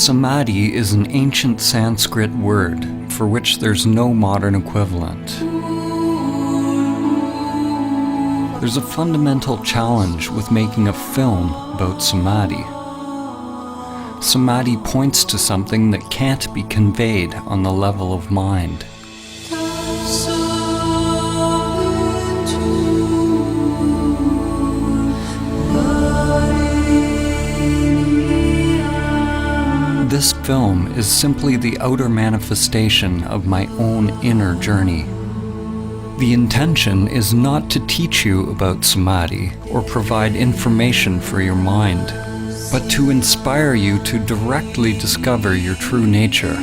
Samadhi is an ancient Sanskrit word for which there's no modern equivalent. There's a fundamental challenge with making a film about Samadhi. Samadhi points to something that can't be conveyed on the level of mind. This film is simply the outer manifestation of my own inner journey. The intention is not to teach you about Samadhi or provide information for your mind, but to inspire you to directly discover your true nature.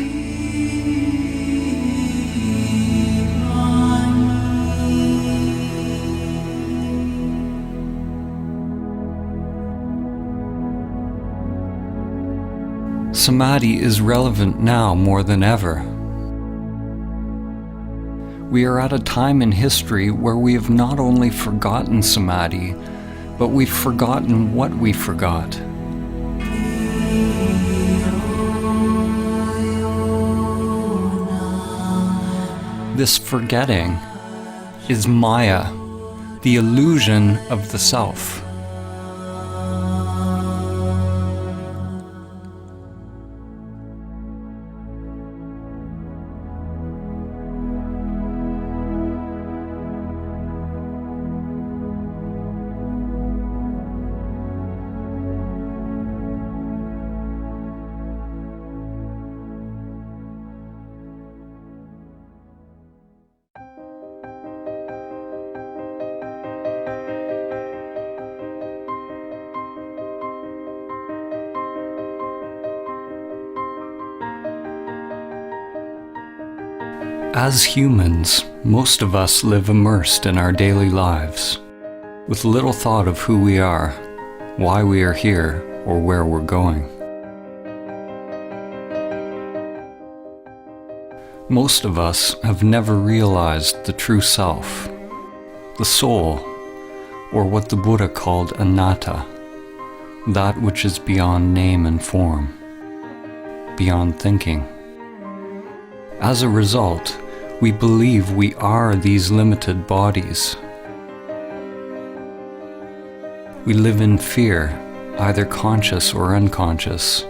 Samadhi is relevant now more than ever. We are at a time in history where we have not only forgotten Samadhi, but we've forgotten what we forgot. This forgetting is Maya, the illusion of the self. As humans, most of us live immersed in our daily lives, with little thought of who we are, why we are here, or where we're going. Most of us have never realized the true self, the soul, or what the Buddha called anatta, that which is beyond name and form, beyond thinking. As a result, we believe we are these limited bodies. We live in fear, either conscious or unconscious,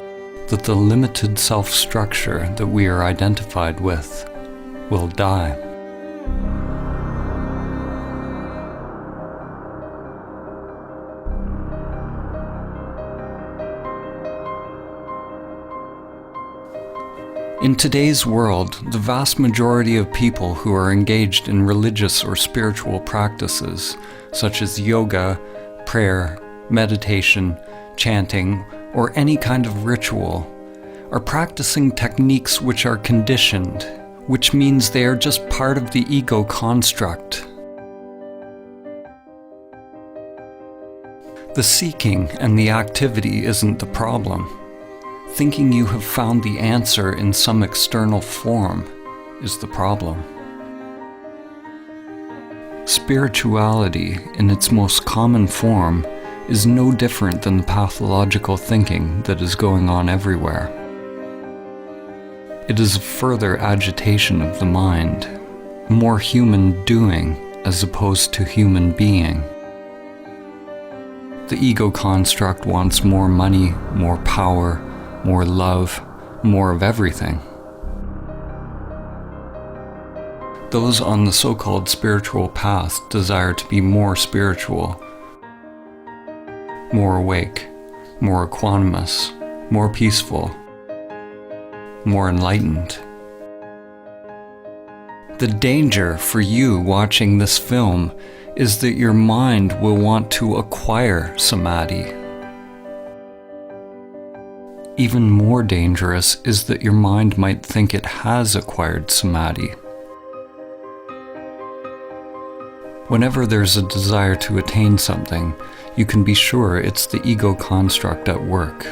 that the limited self-structure that we are identified with will die. In today's world, the vast majority of people who are engaged in religious or spiritual practices, such as yoga, prayer, meditation, chanting, or any kind of ritual, are practicing techniques which are conditioned, which means they are just part of the ego construct. The seeking and the activity isn't the problem. Thinking you have found the answer in some external form is the problem. Spirituality, in its most common form, is no different than the pathological thinking that is going on everywhere. It is a further agitation of the mind, more human doing as opposed to human being. The ego construct wants more money, more power, more love, more of everything. Those on the so-called spiritual path desire to be more spiritual, more awake, more equanimous, more peaceful, more enlightened. The danger for you watching this film is that your mind will want to acquire Samadhi. Even more dangerous is that your mind might think it has acquired Samadhi. Whenever there's a desire to attain something, you can be sure it's the ego construct at work.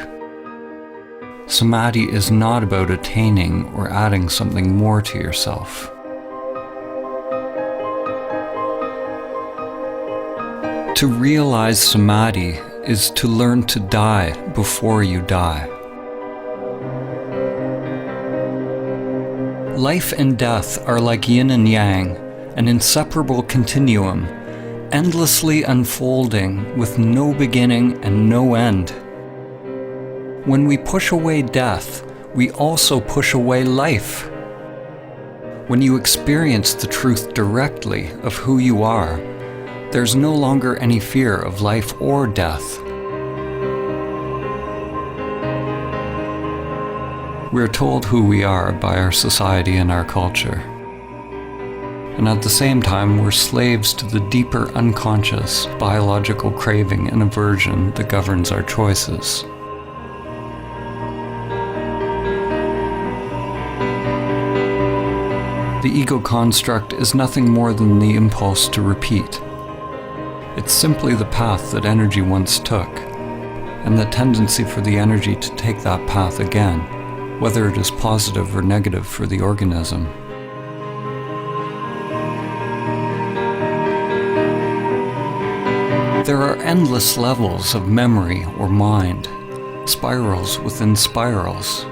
Samadhi is not about attaining or adding something more to yourself. To realize Samadhi is to learn to die before you die. Life and death are like yin and yang, an inseparable continuum, endlessly unfolding with no beginning and no end. When we push away death, we also push away life. When you experience the truth directly of who you are, there's no longer any fear of life or death. We're told who we are by our society and our culture. And at the same time, we're slaves to the deeper unconscious biological craving and aversion that governs our choices. The ego construct is nothing more than the impulse to repeat. It's simply the path that energy once took, and the tendency for the energy to take that path again, whether it is positive or negative for the organism. There are endless levels of memory or mind, spirals within spirals.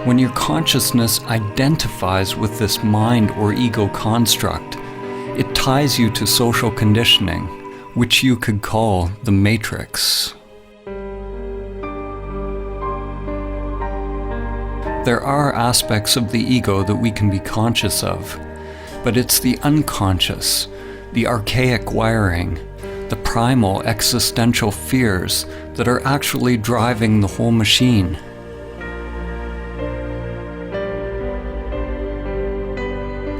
When your consciousness identifies with this mind or ego construct, it ties you to social conditioning, which you could call the matrix. There are aspects of the ego that we can be conscious of, but it's the unconscious, the archaic wiring, the primal existential fears that are actually driving the whole machine.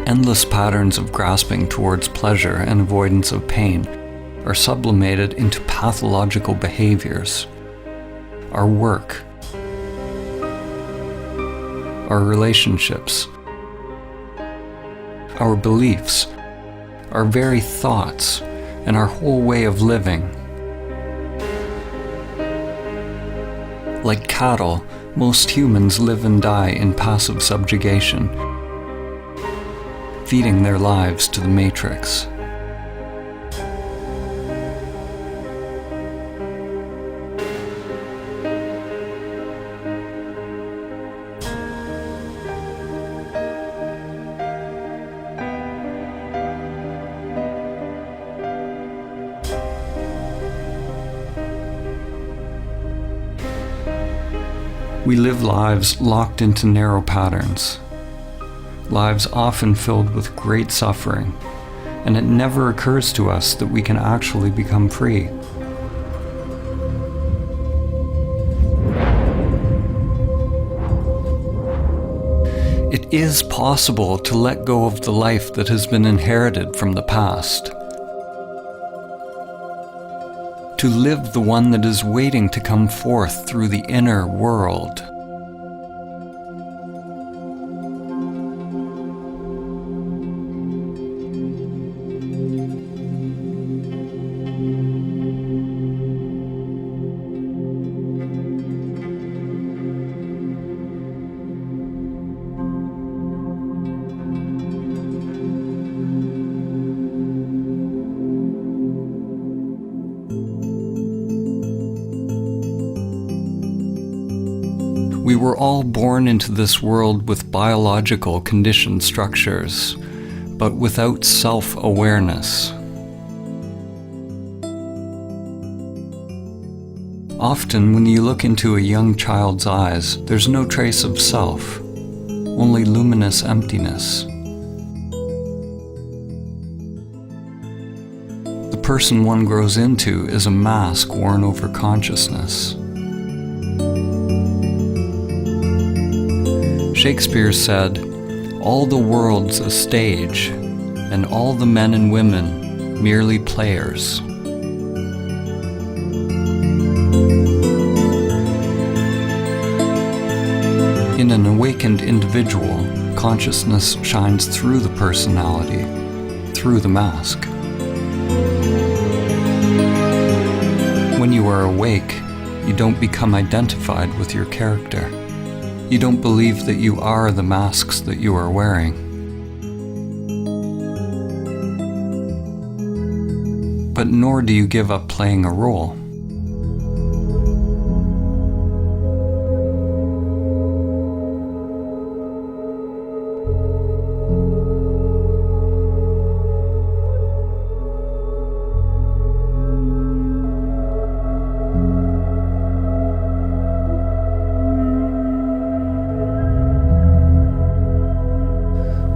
Endless patterns of grasping towards pleasure and avoidance of pain are sublimated into pathological behaviors. Our work, our relationships, our beliefs, our very thoughts, and our whole way of living. Like cattle, most humans live and die in passive subjugation, feeding their lives to the matrix. We live lives locked into narrow patterns, lives often filled with great suffering, and it never occurs to us that we can actually become free. It is possible to let go of the life that has been inherited from the past, to live the one that is waiting to come forth through the inner world. We were all born into this world with biological conditioned structures, but without self-awareness. Often, when you look into a young child's eyes, there's no trace of self, only luminous emptiness. The person one grows into is a mask worn over consciousness. Shakespeare said, "All the world's a stage, and all the men and women merely players." In an awakened individual, consciousness shines through the personality, through the mask. When you are awake, you don't become identified with your character. You don't believe that you are the masks that you are wearing. But nor do you give up playing a role.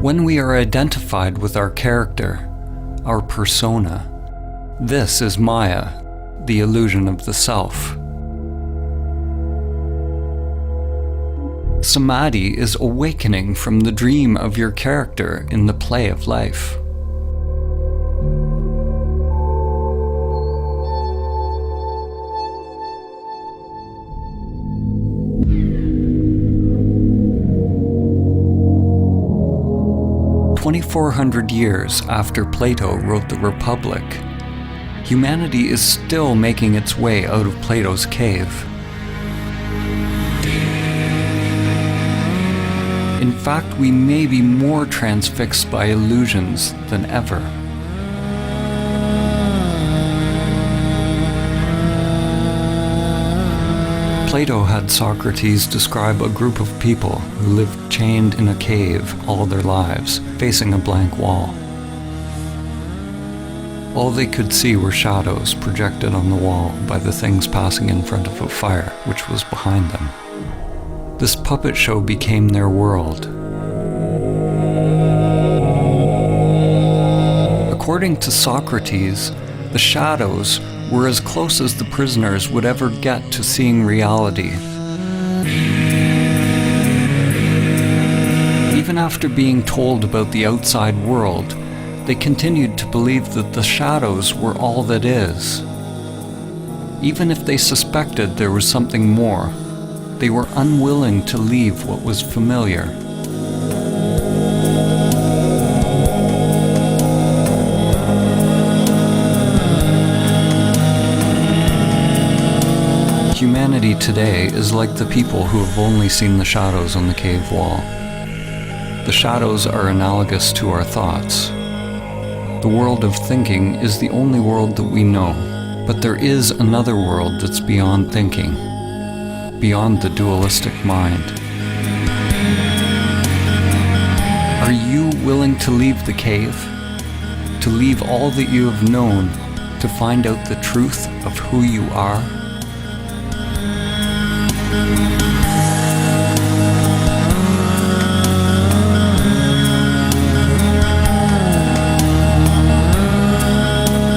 When we are identified with our character, our persona, this is Maya, the illusion of the self. Samadhi is awakening from the dream of your character in the play of life. "2,400 years after Plato wrote the Republic, humanity is still making its way out of Plato's cave. In fact, we may be more transfixed by illusions than ever. Plato had Socrates describe a group of people who lived chained in a cave all their lives, facing a blank wall. All they could see were shadows projected on the wall by the things passing in front of a fire which was behind them. This puppet show became their world. According to Socrates, the shadows were as close as the prisoners would ever get to seeing reality. Even after being told about the outside world, they continued to believe that the shadows were all that is. Even if they suspected there was something more, they were unwilling to leave what was familiar. Humanity today is like the people who have only seen the shadows on the cave wall. The shadows are analogous to our thoughts. The world of thinking is the only world that we know, but there is another world that's beyond thinking, beyond the dualistic mind. Are you willing to leave the cave? To leave all that you have known, to find out the truth of who you are?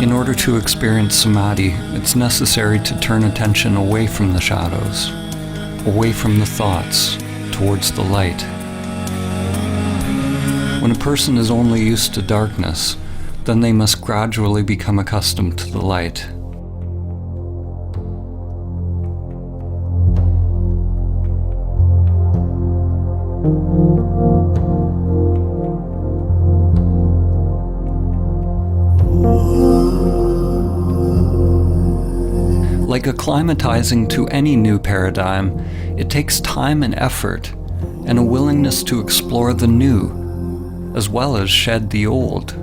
In order to experience Samadhi, it's necessary to turn attention away from the shadows, away from the thoughts, towards the light. When a person is only used to darkness, then they must gradually become accustomed to the light. Like acclimatizing to any new paradigm, it takes time and effort, and a willingness to explore the new, as well as shed the old.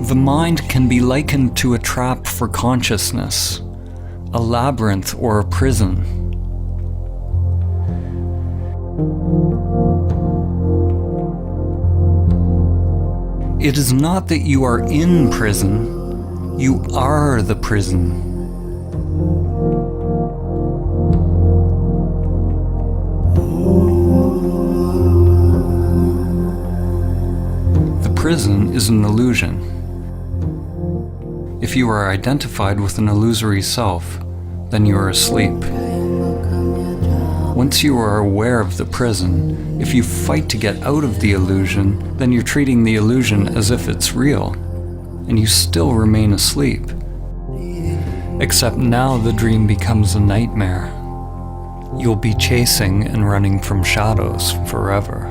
The mind can be likened to a trap for consciousness, a labyrinth or a prison. It is not that you are in prison, you are the prison. The prison is an illusion. If you are identified with an illusory self, then you are asleep. Once you are aware of the prison, if you fight to get out of the illusion, then you're treating the illusion as if it's real, and you still remain asleep. Except now the dream becomes a nightmare. You'll be chasing and running from shadows forever.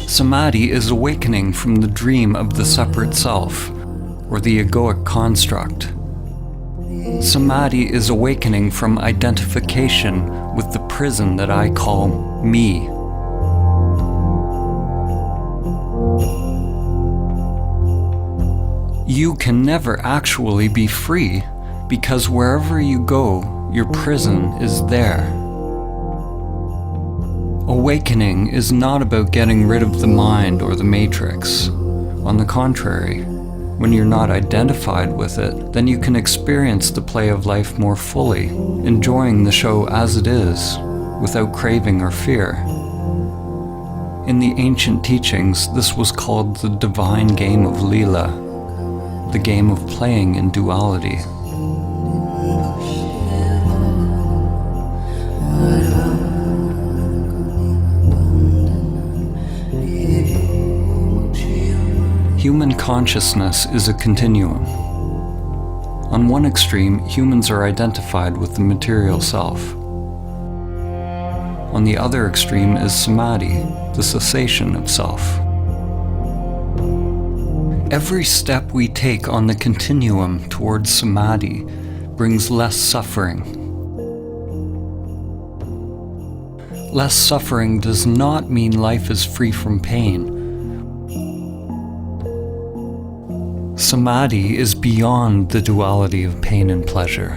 Samadhi is awakening from the dream of the separate self, or the egoic construct. Samadhi is awakening from identification with the prison that I call me. You can never actually be free because wherever you go, your prison is there. Awakening is not about getting rid of the mind or the matrix. On the contrary, when you're not identified with it, then you can experience the play of life more fully, enjoying the show as it is, without craving or fear. In the ancient teachings, this was called the divine game of Leela, the game of playing in duality. Human consciousness is a continuum. On one extreme, humans are identified with the material self. On the other extreme is Samadhi, the cessation of self. Every step we take on the continuum towards Samadhi brings less suffering. Less suffering does not mean life is free from pain. Samadhi is beyond the duality of pain and pleasure.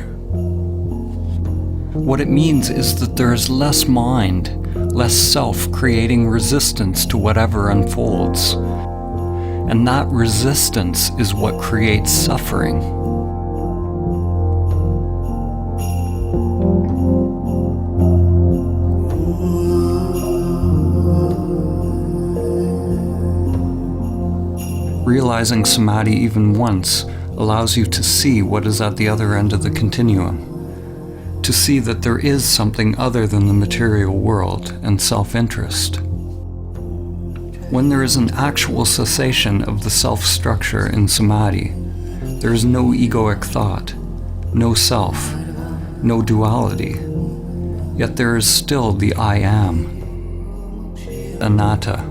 What it means is that there is less mind, less self creating resistance to whatever unfolds. And that resistance is what creates suffering. Realizing Samadhi even once allows you to see what is at the other end of the continuum. To see that there is something other than the material world and self-interest. When there is an actual cessation of the self-structure in Samadhi, there is no egoic thought, no self, no duality, yet there is still the I am, anatta,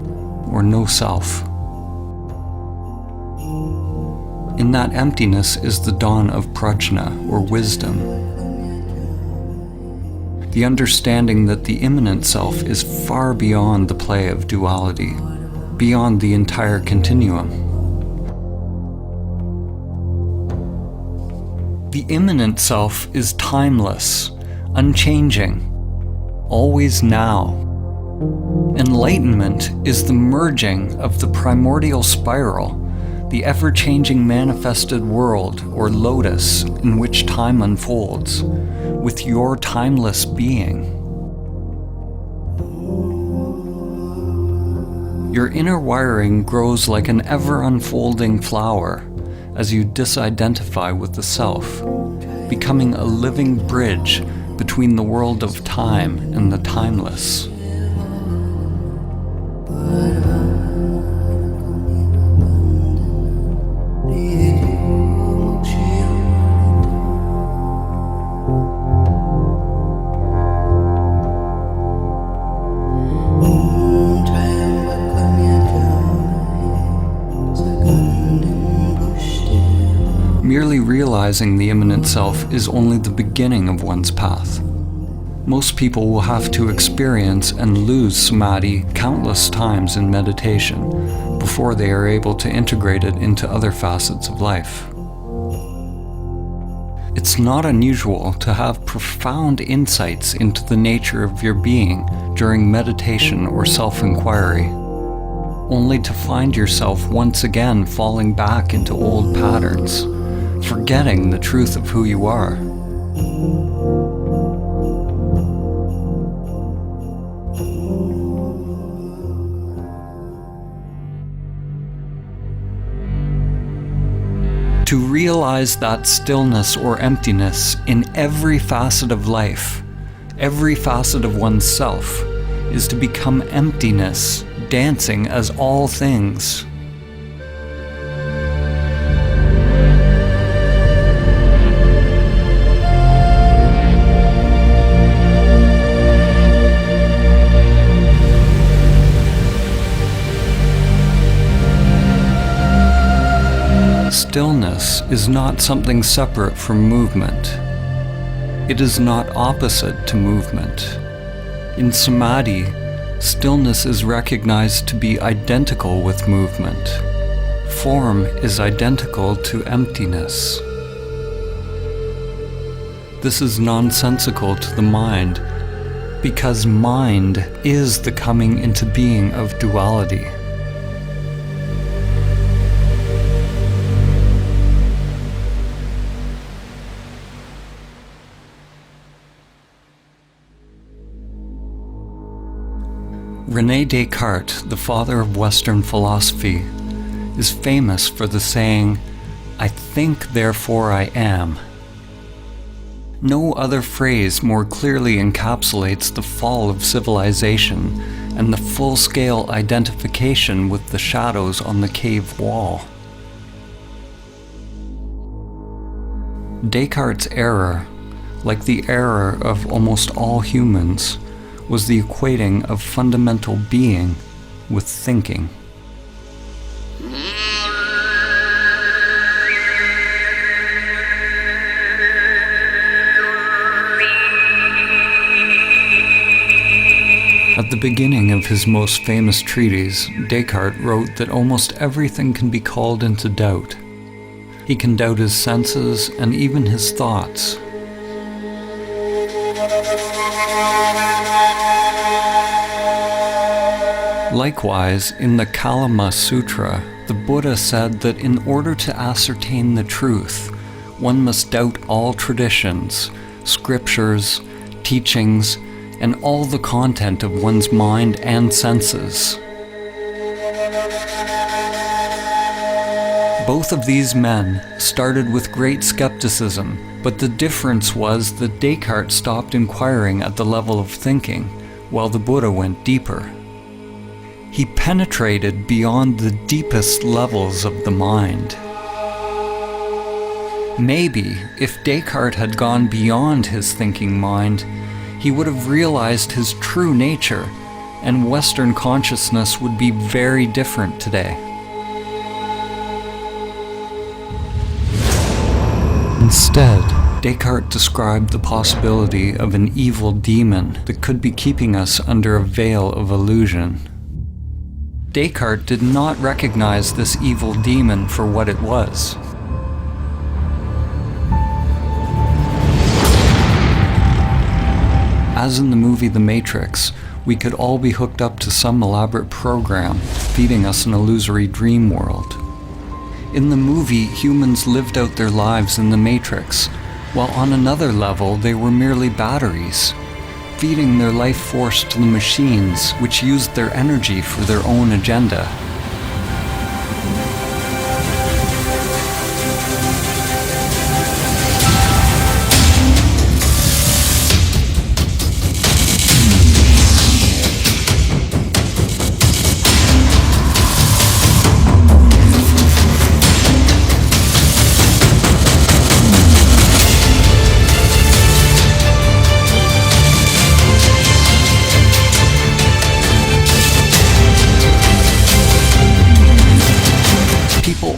or no self. In that emptiness is the dawn of prajna, or wisdom. The understanding that the immanent self is far beyond the play of duality, beyond the entire continuum. The immanent self is timeless, unchanging, always now. Enlightenment is the merging of the primordial spiral, the ever-changing manifested world, or lotus, in which time unfolds, with your timeless being. Your inner wiring grows like an ever-unfolding flower as you disidentify with the self, becoming a living bridge between the world of time and the timeless. Merely realizing the immanent self is only the beginning of one's path. Most people will have to experience and lose Samadhi countless times in meditation before they are able to integrate it into other facets of life. It's not unusual to have profound insights into the nature of your being during meditation or self-inquiry, only to find yourself once again falling back into old patterns, forgetting the truth of who you are. To realize that stillness or emptiness in every facet of life, every facet of oneself, is to become emptiness, dancing as all things. Stillness is not something separate from movement. It is not opposite to movement. In Samadhi, stillness is recognized to be identical with movement. Form is identical to emptiness. this is nonsensical to the mind, because mind is the coming into being of duality. René Descartes, the father of Western philosophy, is famous for the saying, "I think, therefore I am." No other phrase more clearly encapsulates the fall of civilization and the full-scale identification with the shadows on the cave wall. Descartes' error, like the error of almost all humans, was the equating of fundamental being with thinking. At the beginning of his most famous treatise, Descartes wrote that almost everything can be called into doubt. He can doubt his senses and even his thoughts. Likewise, in the Kalama Sutra, the Buddha said that in order to ascertain the truth, one must doubt all traditions, scriptures, teachings, and all the content of one's mind and senses. Both of these men started with great skepticism, but the difference was that Descartes stopped inquiring at the level of thinking, while the Buddha went deeper. He penetrated beyond the deepest levels of the mind. Maybe, if Descartes had gone beyond his thinking mind, he would have realized his true nature, and Western consciousness would be very different today. Instead, Descartes described the possibility of an evil demon that could be keeping us under a veil of illusion. Descartes did not recognize this evil demon for what it was. As in the movie The Matrix, we could all be hooked up to some elaborate program, feeding us an illusory dream world. In the movie, humans lived out their lives in the Matrix, while on another level they were merely batteries, feeding their life force to the machines, which used their energy for their own agenda.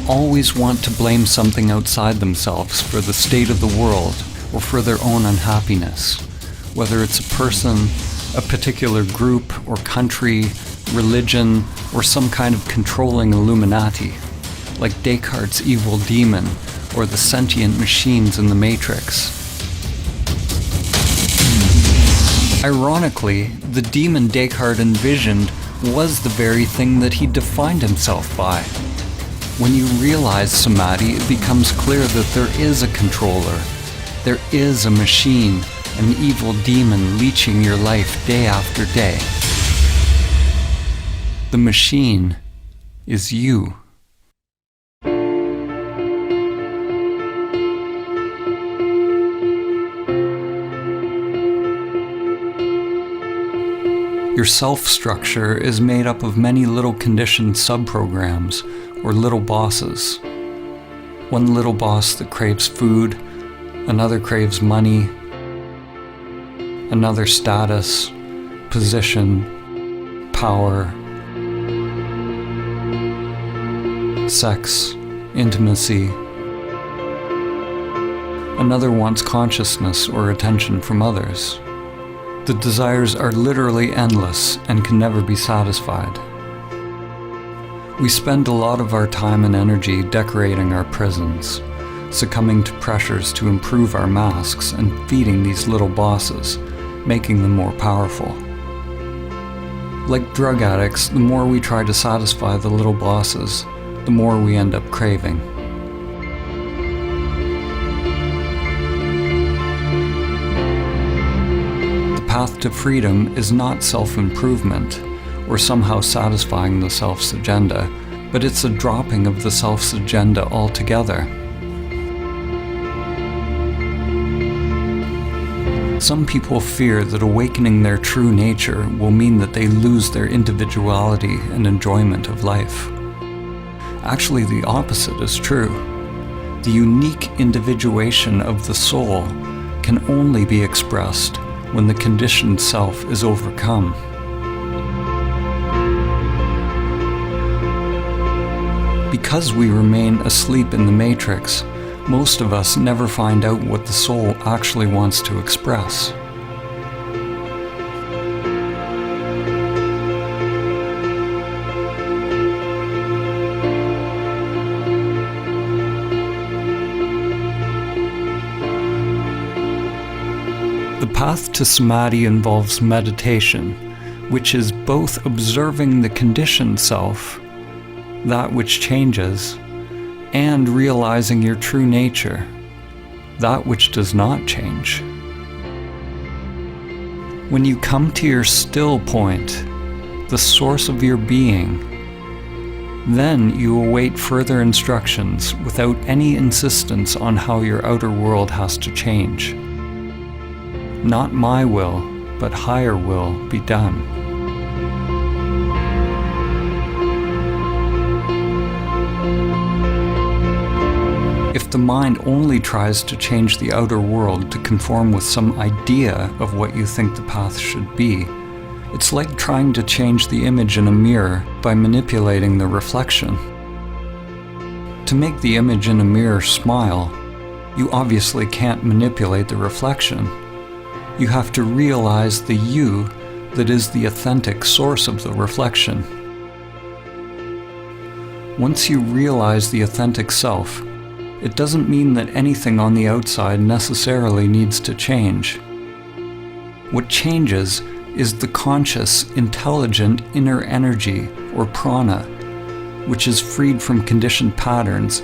Always want to blame something outside themselves for the state of the world or for their own unhappiness, whether it's a person, a particular group or country, religion, or some kind of controlling Illuminati, like Descartes' evil demon or the sentient machines in the Matrix. Ironically, the demon Descartes envisioned was the very thing that he defined himself by. When you realize Samadhi, it becomes clear that there is a controller. There is a machine, an evil demon leeching your life day after day. The machine is you. Your self-structure is made up of many little conditioned sub-programs, or little bosses. One little boss that craves food, another craves money, another status, position, power, sex, intimacy. Another wants consciousness or attention from others. The desires are literally endless and can never be satisfied. We spend a lot of our time and energy decorating our prisons, succumbing to pressures to improve our masks and feeding these little bosses, making them more powerful. Like drug addicts, the more we try to satisfy the little bosses, the more we end up craving. The path to freedom is not self-improvement, or somehow satisfying the self's agenda, but it's a dropping of the self's agenda altogether. Some people fear that awakening their true nature will mean that they lose their individuality and enjoyment of life. Actually, the opposite is true. The unique individuation of the soul can only be expressed when the conditioned self is overcome. Because we remain asleep in the matrix, most of us never find out what the soul actually wants to express. The path to Samadhi involves meditation, which is both observing the conditioned self, that which changes, and realizing your true nature, that which does not change. When you come to your still point, the source of your being, then you await further instructions without any insistence on how your outer world has to change. Not my will, but higher will be done. If the mind only tries to change the outer world to conform with some idea of what you think the path should be, it's like trying to change the image in a mirror by manipulating the reflection. To make the image in a mirror smile, you obviously can't manipulate the reflection. You have to realize the you that is the authentic source of the reflection. Once you realize the authentic self, it doesn't mean that anything on the outside necessarily needs to change. What changes is the conscious, intelligent inner energy, or prana, which is freed from conditioned patterns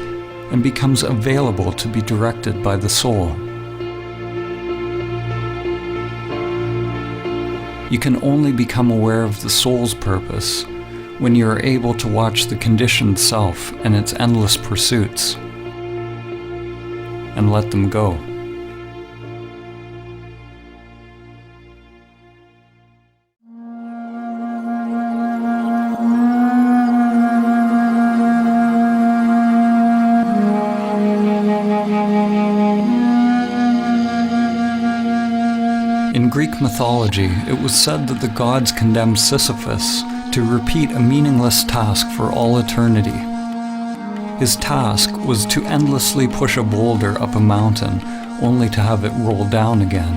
and becomes available to be directed by the soul. You can only become aware of the soul's purpose when you are able to watch the conditioned self and its endless pursuits, and let them go. In Greek mythology, it was said that the gods condemned Sisyphus to repeat a meaningless task for all eternity. His task was to endlessly push a boulder up a mountain, only to have it roll down again.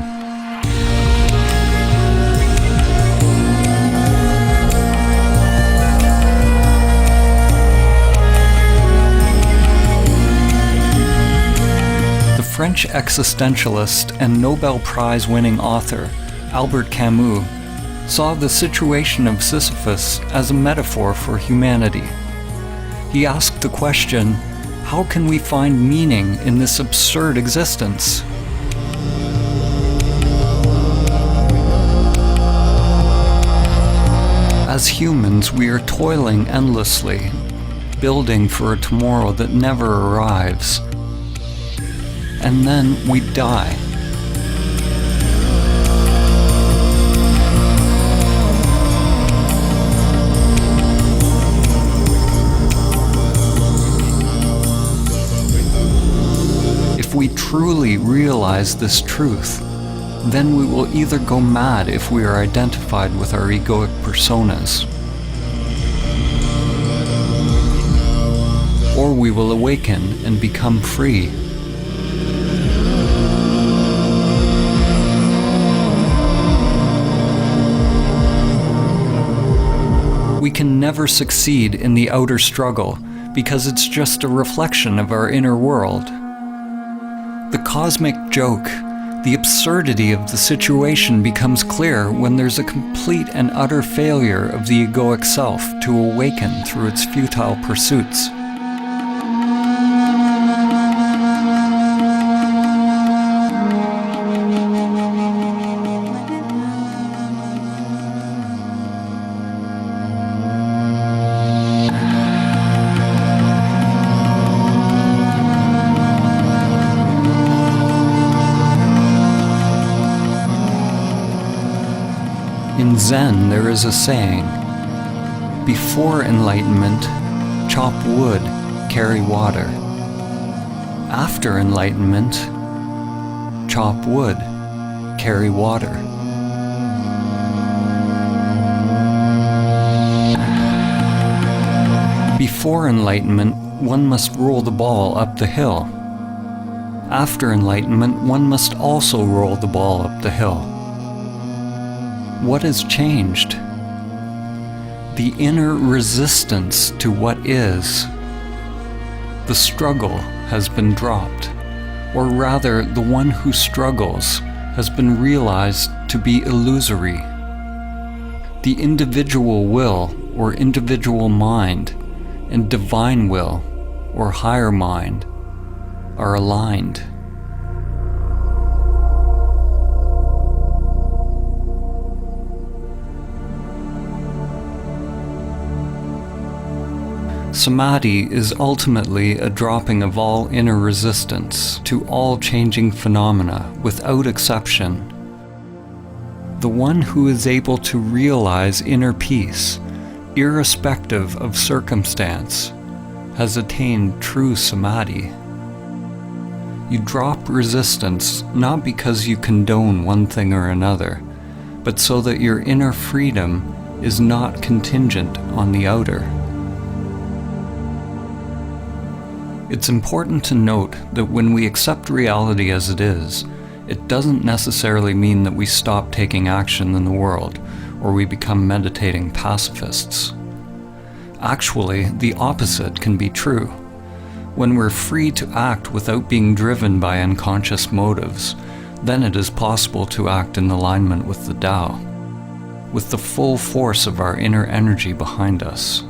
The French existentialist and Nobel Prize-winning author, Albert Camus, saw the situation of Sisyphus as a metaphor for humanity. He asked the question, how can we find meaning in this absurd existence? As humans, we are toiling endlessly, building for a tomorrow that never arrives. And then we die. If we truly realize this truth, then we will either go mad if we are identified with our egoic personas, or we will awaken and become free. We can never succeed in the outer struggle because it's just a reflection of our inner world. The cosmic joke, the absurdity of the situation becomes clear when there's a complete and utter failure of the egoic self to awaken through its futile pursuits. In Zen, there is a saying, before enlightenment, chop wood, carry water. After enlightenment, chop wood, carry water. Before enlightenment, one must roll the ball up the hill. After enlightenment, one must also roll the ball up the hill. What has changed? The inner resistance to what is. The struggle has been dropped, or rather, the one who struggles has been realized to be illusory. The individual will, or individual mind, and divine will, or higher mind, are aligned. Samadhi is ultimately a dropping of all inner resistance to all changing phenomena without exception. The one who is able to realize inner peace, irrespective of circumstance, has attained true Samadhi. You drop resistance not because you condone one thing or another, but so that your inner freedom is not contingent on the outer. It's important to note that when we accept reality as it is, it doesn't necessarily mean that we stop taking action in the world, or we become meditating pacifists. Actually, the opposite can be true. When we're free to act without being driven by unconscious motives, then it is possible to act in alignment with the Tao, with the full force of our inner energy behind us.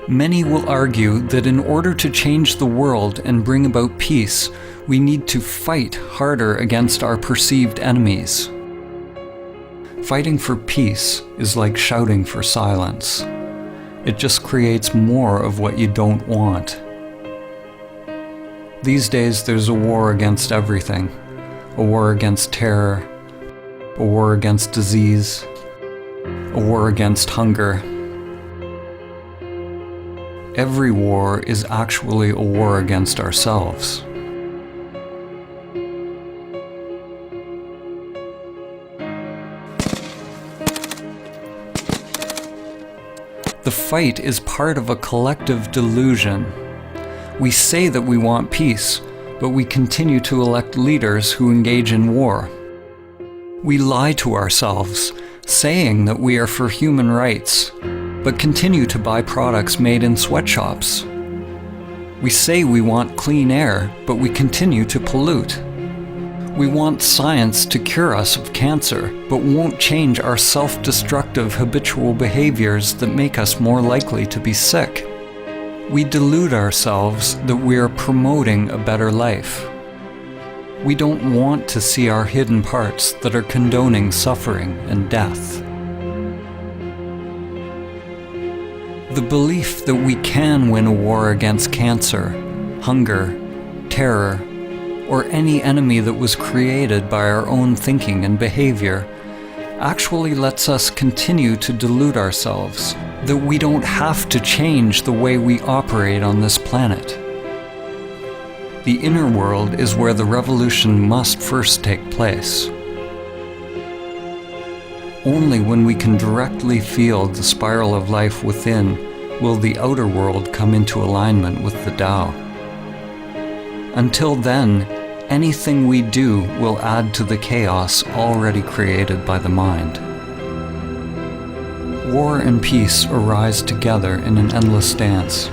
Many will argue that in order to change the world and bring about peace, we need to fight harder against our perceived enemies. Fighting for peace is like shouting for silence. It just creates more of what you don't want. These days there's a war against everything. A war against terror, a war against disease, a war against hunger. Every war is actually a war against ourselves. The fight is part of a collective delusion. We say that we want peace, but we continue to elect leaders who engage in war. We lie to ourselves, saying that we are for human rights, but continue to buy products made in sweatshops. We say we want clean air, but we continue to pollute. We want science to cure us of cancer, but won't change our self-destructive habitual behaviors that make us more likely to be sick. We delude ourselves that we are promoting a better life. We don't want to see our hidden parts that are condoning suffering and death. The belief that we can win a war against cancer, hunger, terror, or any enemy that was created by our own thinking and behavior actually lets us continue to delude ourselves that we don't have to change the way we operate on this planet. The inner world is where the revolution must first take place. Only when we can directly feel the spiral of life within will the outer world come into alignment with the Tao. Until then, anything we do will add to the chaos already created by the mind. War and peace arise together in an endless dance.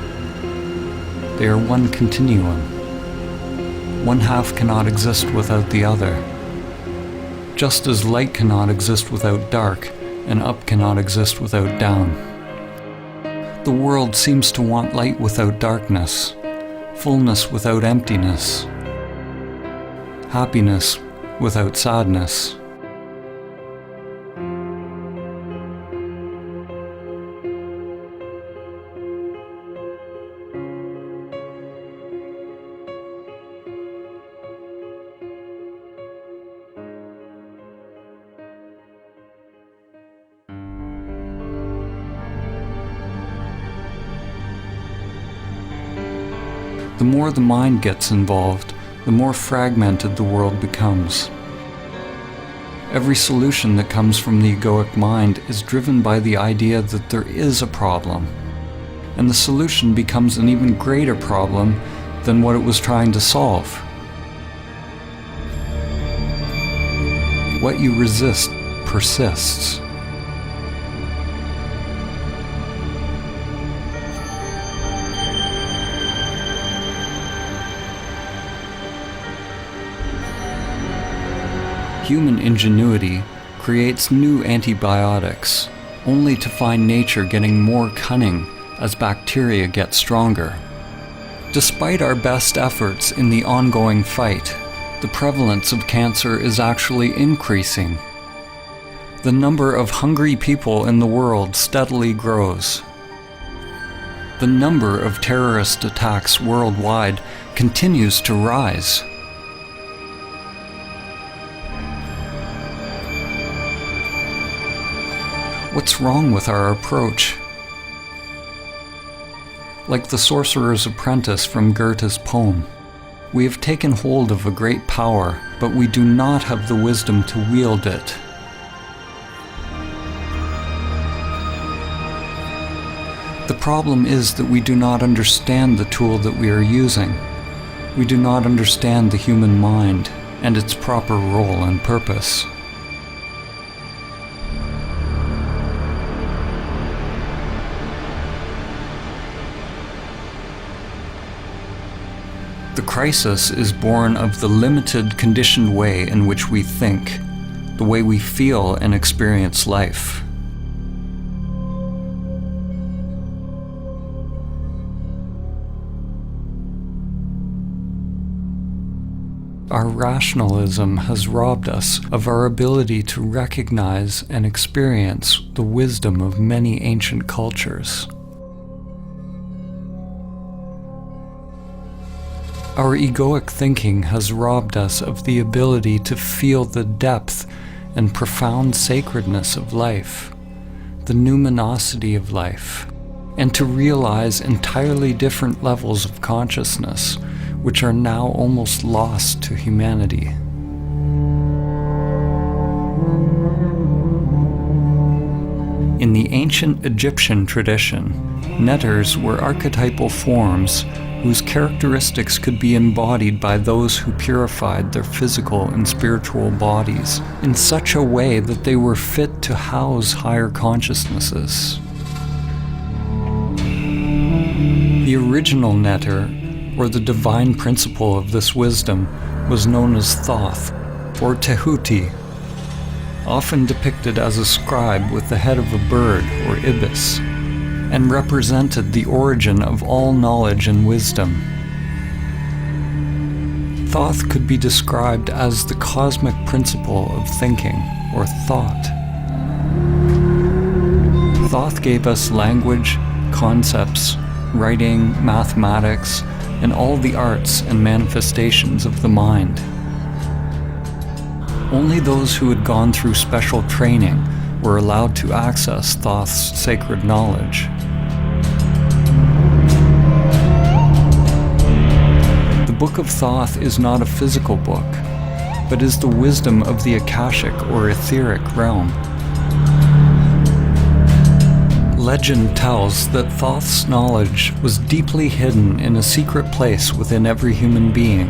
They are one continuum. One half cannot exist without the other. Just as light cannot exist without dark, and up cannot exist without down. The world seems to want light without darkness, fullness without emptiness, happiness without sadness. The more the mind gets involved, the more fragmented the world becomes. Every solution that comes from the egoic mind is driven by the idea that there is a problem, and the solution becomes an even greater problem than what it was trying to solve. What you resist persists. Human ingenuity creates new antibiotics, only to find nature getting more cunning as bacteria get stronger. Despite our best efforts in the ongoing fight, the prevalence of cancer is actually increasing. The number of hungry people in the world steadily grows. The number of terrorist attacks worldwide continues to rise. What's wrong with our approach? Like the sorcerer's apprentice from Goethe's poem, we have taken hold of a great power, but we do not have the wisdom to wield it. The problem is that we do not understand the tool that we are using. We do not understand the human mind and its proper role and purpose. The crisis is born of the limited, conditioned way in which we think, the way we feel and experience life. Our rationalism has robbed us of our ability to recognize and experience the wisdom of many ancient cultures. Our egoic thinking has robbed us of the ability to feel the depth and profound sacredness of life, the numinosity of life, and to realize entirely different levels of consciousness, which are now almost lost to humanity. In the ancient Egyptian tradition, netters were archetypal forms whose characteristics could be embodied by those who purified their physical and spiritual bodies in such a way that they were fit to house higher consciousnesses. The original netter, or the divine principle of this wisdom, was known as Thoth, or Tehuti, often depicted as a scribe with the head of a bird or ibis, and represented the origin of all knowledge and wisdom. Thoth could be described as the cosmic principle of thinking, or thought. Thoth gave us language, concepts, writing, mathematics, and all the arts and manifestations of the mind. Only those who had gone through special training were allowed to access Thoth's sacred knowledge. The Book of Thoth is not a physical book, but is the wisdom of the Akashic or etheric realm. Legend tells that Thoth's knowledge was deeply hidden in a secret place within every human being,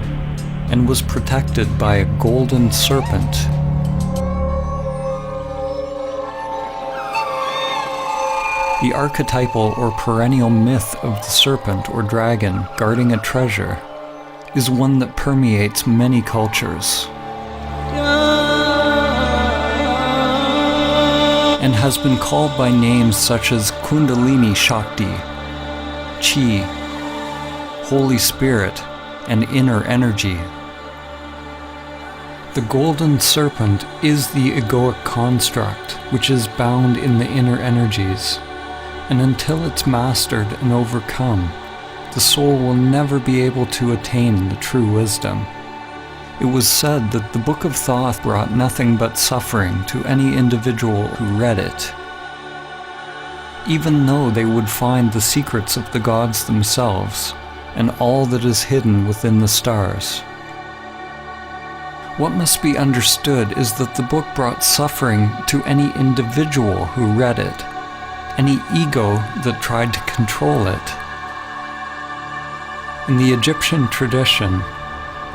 and was protected by a golden serpent. The archetypal or perennial myth of the serpent or dragon guarding a treasure is one that permeates many cultures and has been called by names such as Kundalini Shakti, Chi, Holy Spirit, and inner energy. The golden serpent is the egoic construct, which is bound in the inner energies, and until it's mastered and overcome, the soul will never be able to attain the true wisdom. It was said that the Book of Thoth brought nothing but suffering to any individual who read it, even though they would find the secrets of the gods themselves and all that is hidden within the stars. What must be understood is that the book brought suffering to any individual who read it, any ego that tried to control it. In the Egyptian tradition,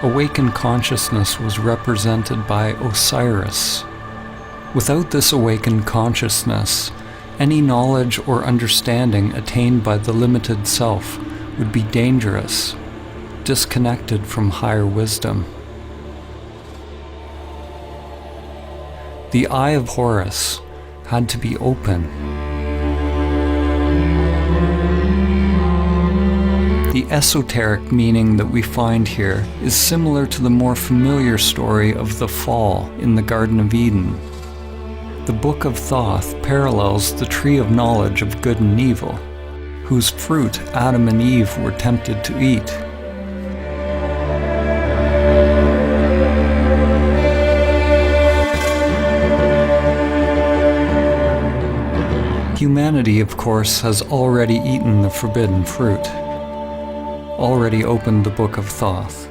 awakened consciousness was represented by Osiris. Without this awakened consciousness, any knowledge or understanding attained by the limited self would be dangerous, disconnected from higher wisdom. The Eye of Horus had to be open. The esoteric meaning that we find here is similar to the more familiar story of the fall in the Garden of Eden. The Book of Thoth parallels the tree of knowledge of good and evil, whose fruit Adam and Eve were tempted to eat. Humanity, of course, has already eaten the forbidden fruit, already opened the Book of Thoth,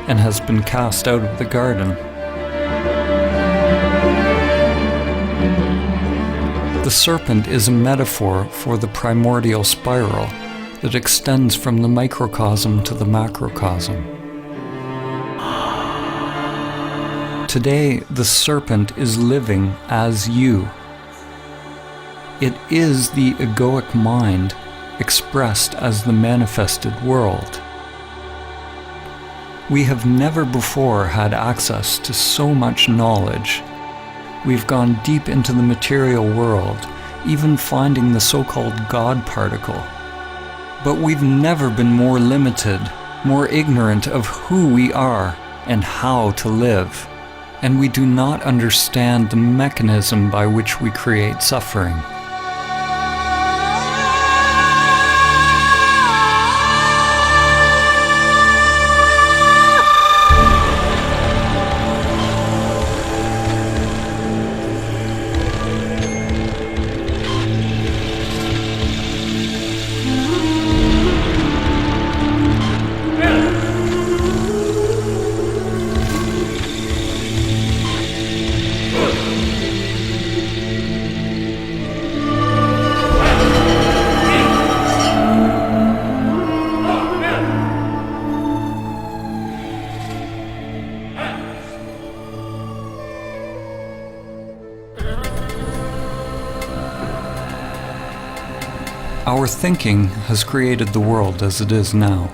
and has been cast out of the garden. The serpent is a metaphor for the primordial spiral that extends from the microcosm to the macrocosm. Today, the serpent is living as you. It is the egoic mind expressed as the manifested world. We have never before had access to so much knowledge. We've gone deep into the material world, even finding the so-called God particle. But we've never been more limited, more ignorant of who we are and how to live. And we do not understand the mechanism by which we create suffering. Our thinking has created the world as it is now.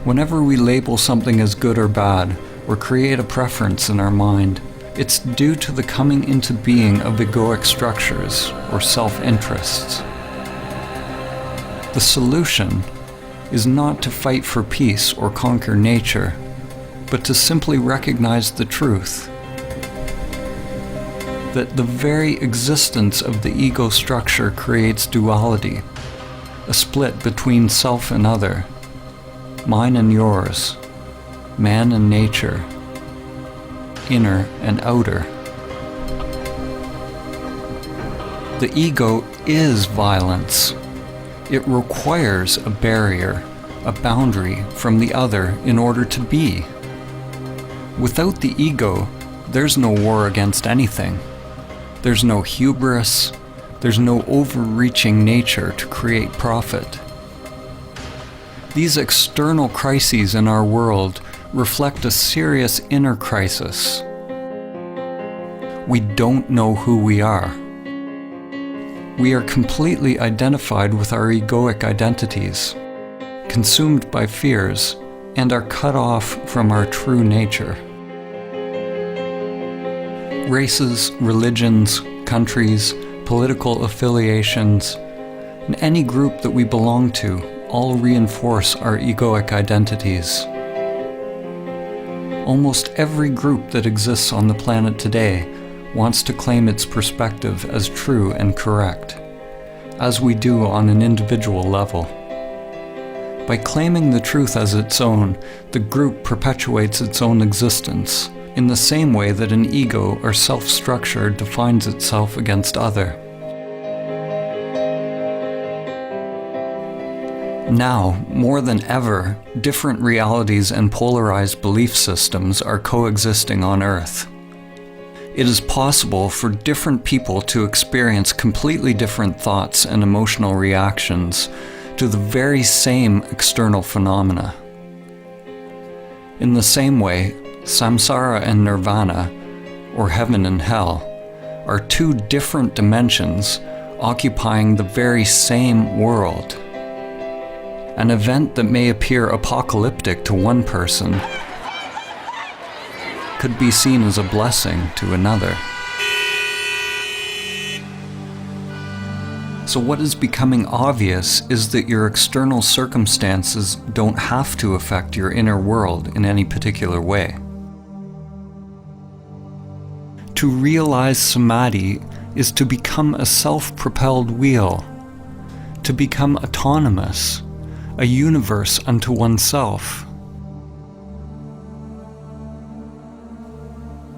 Whenever we label something as good or bad, or create a preference in our mind, it's due to the coming into being of egoic structures or self-interests. The solution is not to fight for peace or conquer nature, but to simply recognize the truth that the very existence of the ego structure creates duality, a split between self and other, mine and yours, man and nature, inner and outer. The ego is violence. It requires a barrier, a boundary from the other in order to be. Without the ego, there's no war against anything. There's no hubris. There's no overreaching nature to create profit. These external crises in our world reflect a serious inner crisis. We don't know who we are. we are completely identified with our egoic identities, consumed by fears, and are cut off from our true nature. Races, religions, countries, political affiliations, and any group that we belong to all reinforce our egoic identities. Almost every group that exists on the planet today wants to claim its perspective as true and correct, as we do on an individual level. By claiming the truth as its own, the group perpetuates its own existence, in the same way that an ego or self-structure defines itself against other. Now, more than ever, different realities and polarized belief systems are coexisting on Earth. It is possible for different people to experience completely different thoughts and emotional reactions to the very same external phenomena. In the same way, samsara and nirvana, or heaven and hell, are two different dimensions occupying the very same world. An event that may appear apocalyptic to one person could be seen as a blessing to another. So what is becoming obvious is that your external circumstances don't have to affect your inner world in any particular way. To realize Samadhi is to become a self-propelled wheel, to become autonomous, a universe unto oneself.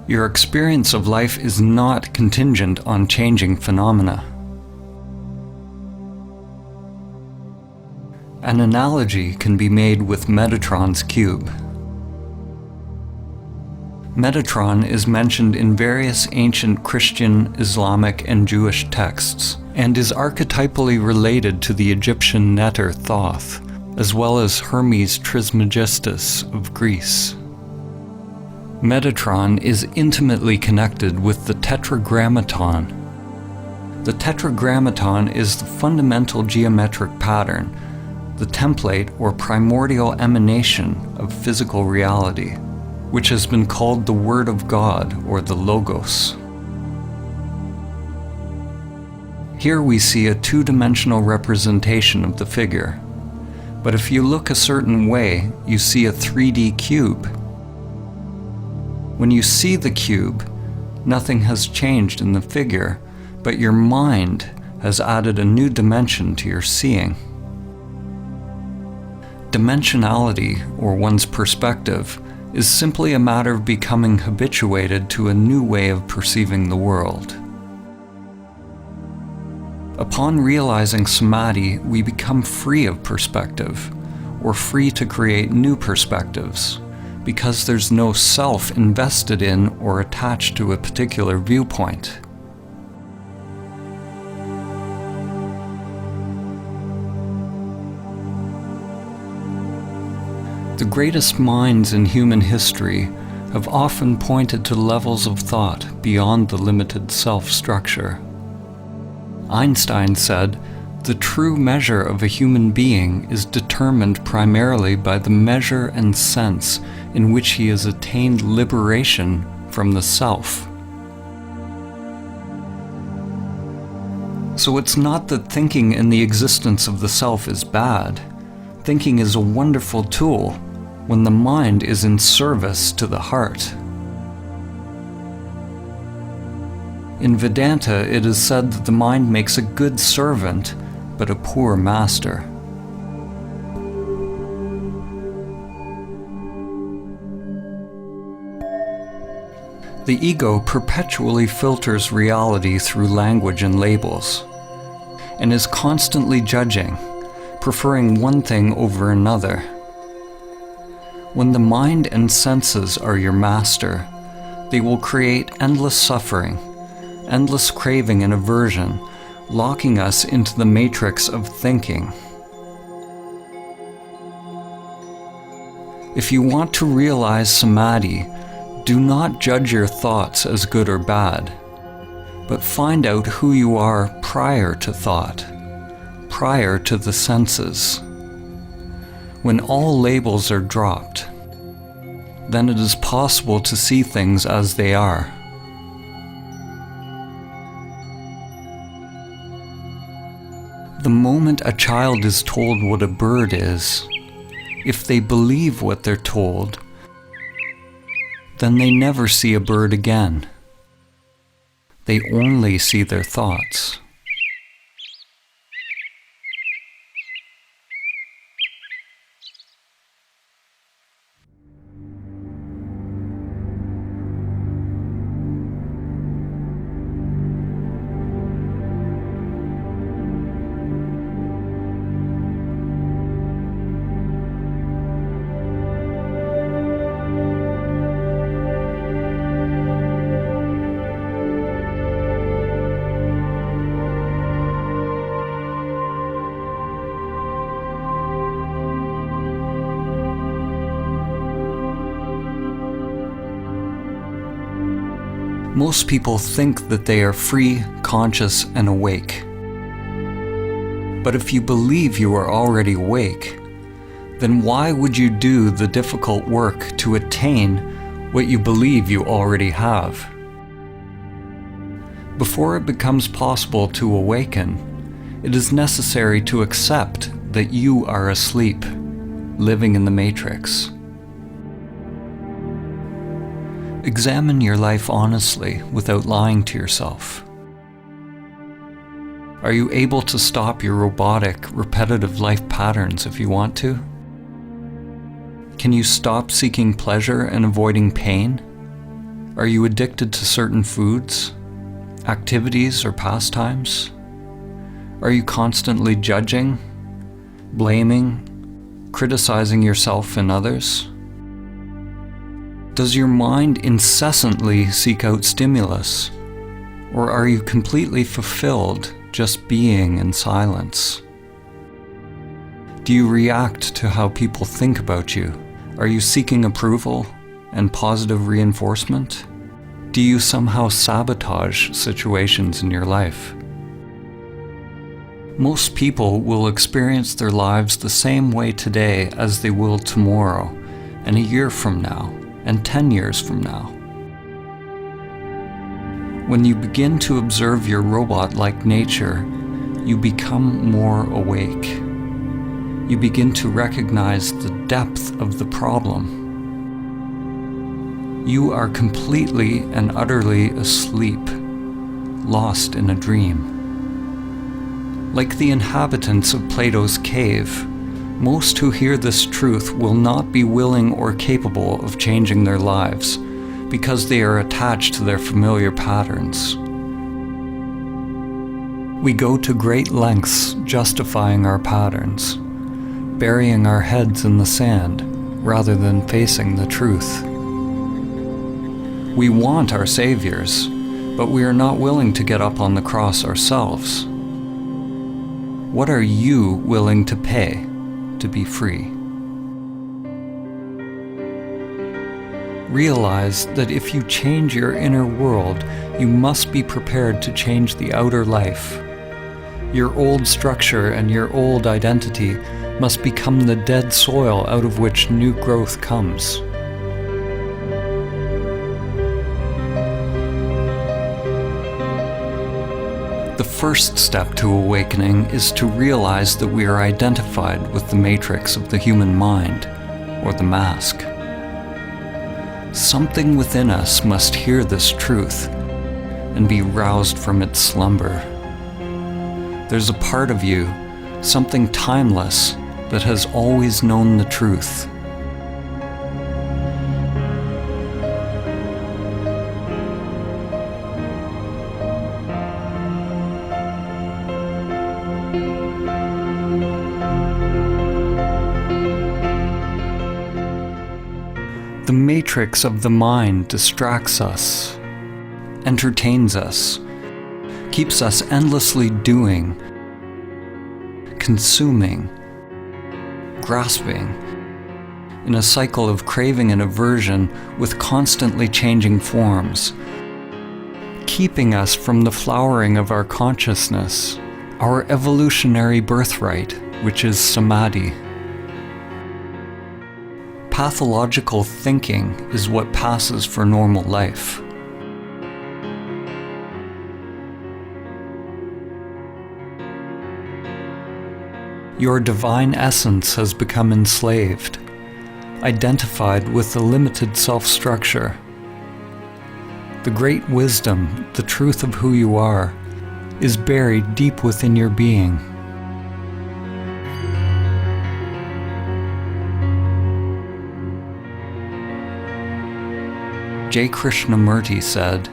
Your experience of life is not contingent on changing phenomena. An analogy can be made with Metatron's cube. Metatron is mentioned in various ancient Christian, Islamic, and Jewish texts, and is archetypally related to the Egyptian Neter Thoth, as well as Hermes Trismegistus of Greece. Metatron is intimately connected with the Tetragrammaton. The Tetragrammaton is the fundamental geometric pattern, the template or primordial emanation of physical reality, which has been called the Word of God or the Logos. Here we see a two-dimensional representation of the figure, but if you look a certain way, you see a 3D cube. When you see the cube, nothing has changed in the figure, but your mind has added a new dimension to your seeing. Dimensionality, or one's perspective, is simply a matter of becoming habituated to a new way of perceiving the world. Upon realizing Samadhi, we become free of perspective, or free to create new perspectives, because there's no self invested in or attached to a particular viewpoint. The greatest minds in human history have often pointed to levels of thought beyond the limited self-structure. Einstein said, "The true measure of a human being is determined primarily by the measure and sense in which he has attained liberation from the self." So it's not that thinking in the existence of the self is bad. Thinking is a wonderful tool when the mind is in service to the heart. In Vedanta, it is said that the mind makes a good servant, but a poor master. The ego perpetually filters reality through language and labels, and is constantly judging, preferring one thing over another. When the mind and senses are your master, they will create endless suffering, endless craving and aversion, locking us into the matrix of thinking. If you want to realize Samadhi, do not judge your thoughts as good or bad, but find out who you are prior to thought, prior to the senses. When all labels are dropped, then it is possible to see things as they are. The moment a child is told what a bird is, if they believe what they're told, then they never see a bird again. They only see their thoughts. Most people think that they are free, conscious, and awake. But if you believe you are already awake, then why would you do the difficult work to attain what you believe you already have? Before it becomes possible to awaken, it is necessary to accept that you are asleep, living in the matrix. Examine your life honestly without lying to yourself. Are you able to stop your robotic, repetitive life patterns if you want to? Can you stop seeking pleasure and avoiding pain? Are you addicted to certain foods, activities, or pastimes? Are you constantly judging, blaming, criticizing yourself and others? Does your mind incessantly seek out stimulus, or are you completely fulfilled just being in silence? Do you react to how people think about you? Are you seeking approval and positive reinforcement? Do you somehow sabotage situations in your life? Most people will experience their lives the same way today as they will tomorrow, and a year from now, and 10 years from now. When you begin to observe your robot-like nature, you become more awake. You begin to recognize the depth of the problem. You are completely and utterly asleep, lost in a dream. Like the inhabitants of Plato's cave, most who hear this truth will not be willing or capable of changing their lives because they are attached to their familiar patterns. We go to great lengths justifying our patterns, burying our heads in the sand rather than facing the truth. We want our saviors, but we are not willing to get up on the cross ourselves. What are you willing to pay to be free? Realize that if you change your inner world, you must be prepared to change the outer life. Your old structure and your old identity must become the dead soil out of which new growth comes. The first step to awakening is to realize that we are identified with the matrix of the human mind, or the mask. Something within us must hear this truth and be roused from its slumber. There's a part of you, something timeless, that has always known the truth. The matrix of the mind distracts us, entertains us, keeps us endlessly doing, consuming, grasping, in a cycle of craving and aversion with constantly changing forms, keeping us from the flowering of our consciousness, our evolutionary birthright, which is Samadhi. Pathological thinking is what passes for normal life. Your divine essence has become enslaved, identified with the limited self-structure. The great wisdom, the truth of who you are, is buried deep within your being. J. Krishnamurti said,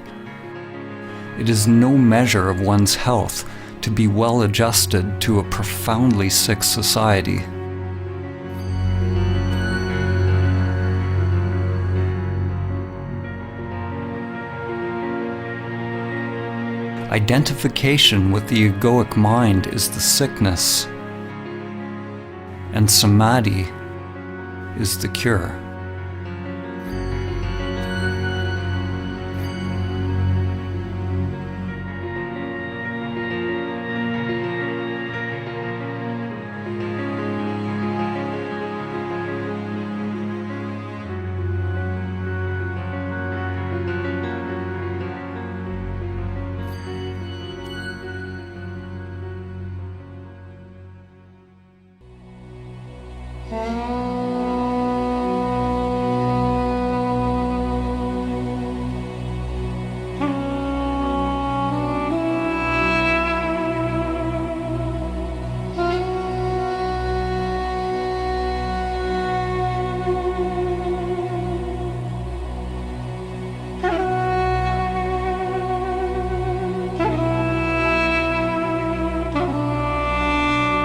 "It is no measure of one's health to be well adjusted to a profoundly sick society." Identification with the egoic mind is the sickness, and Samadhi is the cure.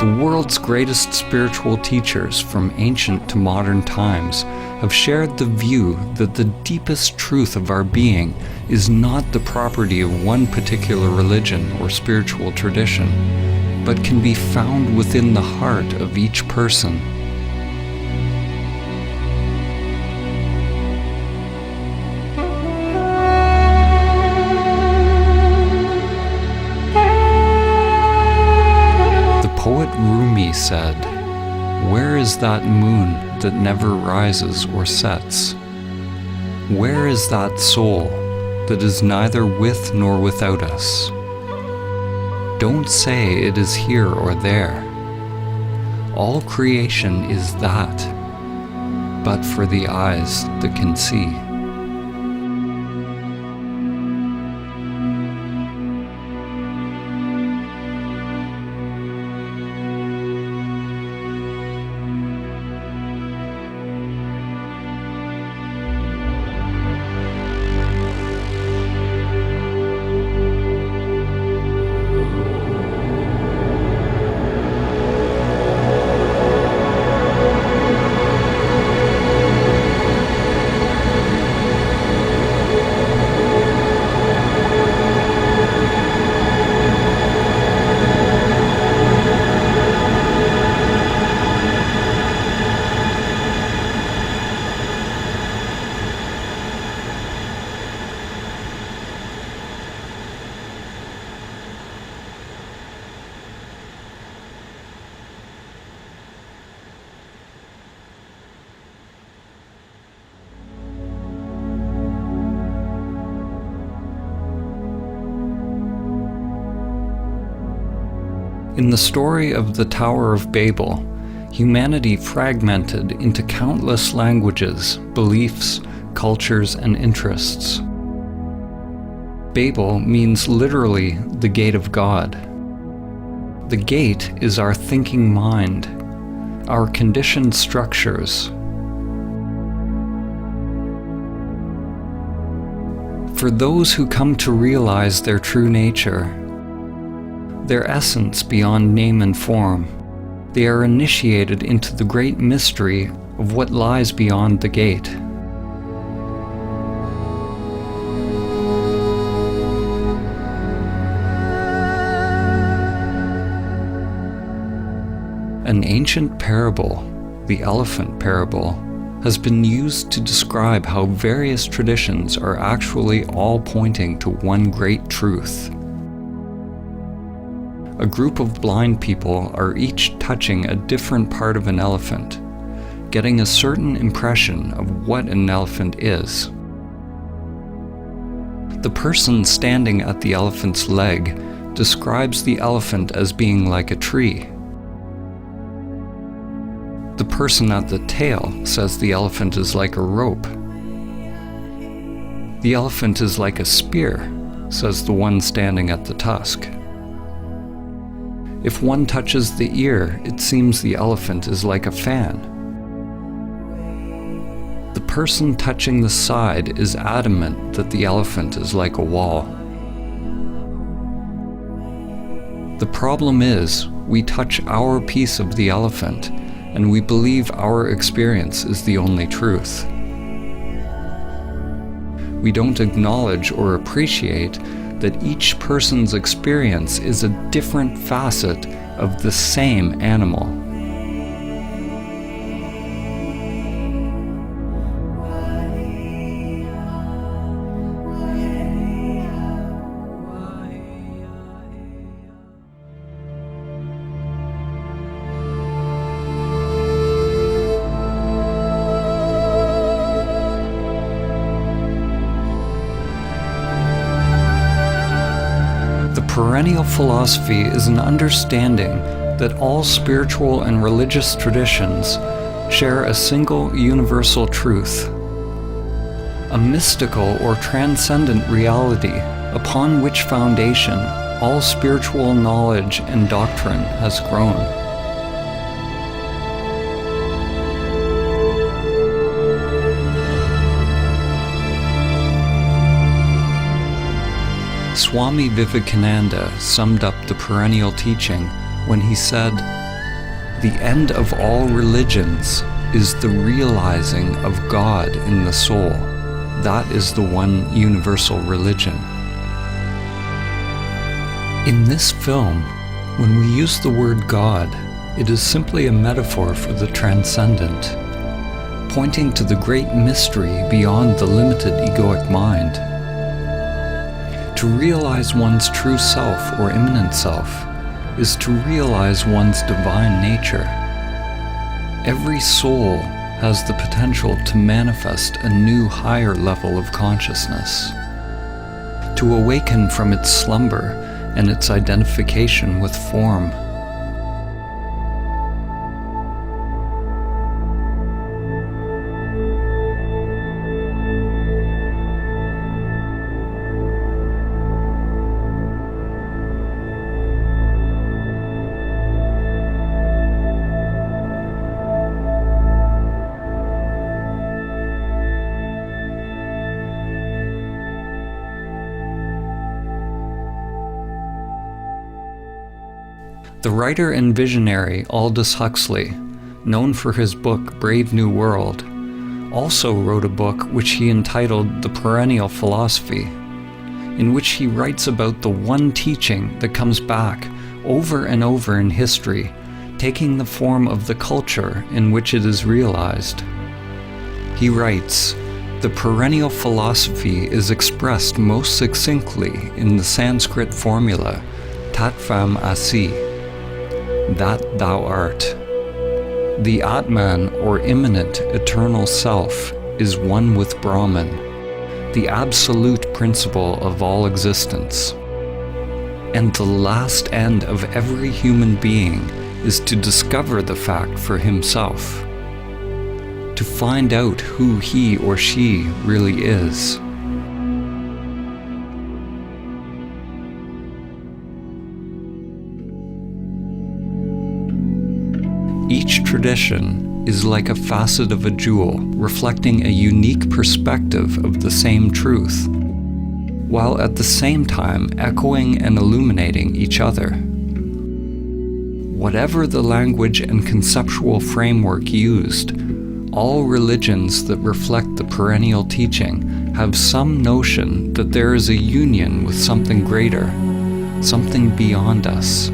The world's greatest spiritual teachers from ancient to modern times have shared the view that the deepest truth of our being is not the property of one particular religion or spiritual tradition, but can be found within the heart of each person. Poet Rumi said, "Where is that moon that never rises or sets? Where is that soul that is neither with nor without us? Don't say it is here or there. All creation is that, but for the eyes that can see." In the story of the Tower of Babel, humanity fragmented into countless languages, beliefs, cultures, and interests. Babel means literally the gate of God. The gate is our thinking mind, our conditioned structures. For those who come to realize their true nature, their essence beyond name and form, they are initiated into the great mystery of what lies beyond the gate. An ancient parable, the elephant parable, has been used to describe how various traditions are actually all pointing to one great truth. A group of blind people are each touching a different part of an elephant, getting a certain impression of what an elephant is. The person standing at the elephant's leg describes the elephant as being like a tree. The person at the tail says the elephant is like a rope. The elephant is like a spear, says the one standing at the tusk. If one touches the ear, it seems the elephant is like a fan. The person touching the side is adamant that the elephant is like a wall. The problem is, we touch our piece of the elephant, and we believe our experience is the only truth. We don't acknowledge or appreciate that each person's experience is a different facet of the same animal. Perennial philosophy is an understanding that all spiritual and religious traditions share a single universal truth, a mystical or transcendent reality upon which foundation all spiritual knowledge and doctrine has grown. Swami Vivekananda summed up the perennial teaching when he said, "The end of all religions is the realizing of God in the soul. That is the one universal religion." In this film, when we use the word God, it is simply a metaphor for the transcendent, pointing to the great mystery beyond the limited egoic mind. To realize one's true self or immanent self is to realize one's divine nature. Every soul has the potential to manifest a new higher level of consciousness, to awaken from its slumber and its identification with form. The writer and visionary Aldous Huxley, known for his book Brave New World, also wrote a book which he entitled The Perennial Philosophy, in which he writes about the one teaching that comes back over and over in history, taking the form of the culture in which it is realized. He writes, "The perennial philosophy is expressed most succinctly in the Sanskrit formula, Tat Tvam Asi, that thou art. The Atman, or immanent eternal self, is one with Brahman, the absolute principle of all existence. And the last end of every human being is to discover the fact for himself, to find out who he or she really is." Each tradition is like a facet of a jewel, reflecting a unique perspective of the same truth, while at the same time echoing and illuminating each other. Whatever the language and conceptual framework used, all religions that reflect the perennial teaching have some notion that there is a union with something greater, something beyond us.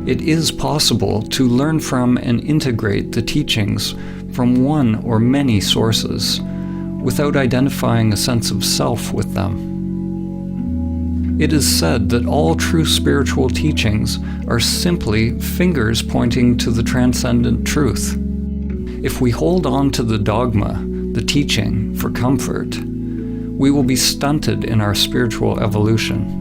It is possible to learn from and integrate the teachings from one or many sources without identifying a sense of self with them. It is said that all true spiritual teachings are simply fingers pointing to the transcendent truth. If we hold on to the dogma, the teaching, for comfort, we will be stunted in our spiritual evolution.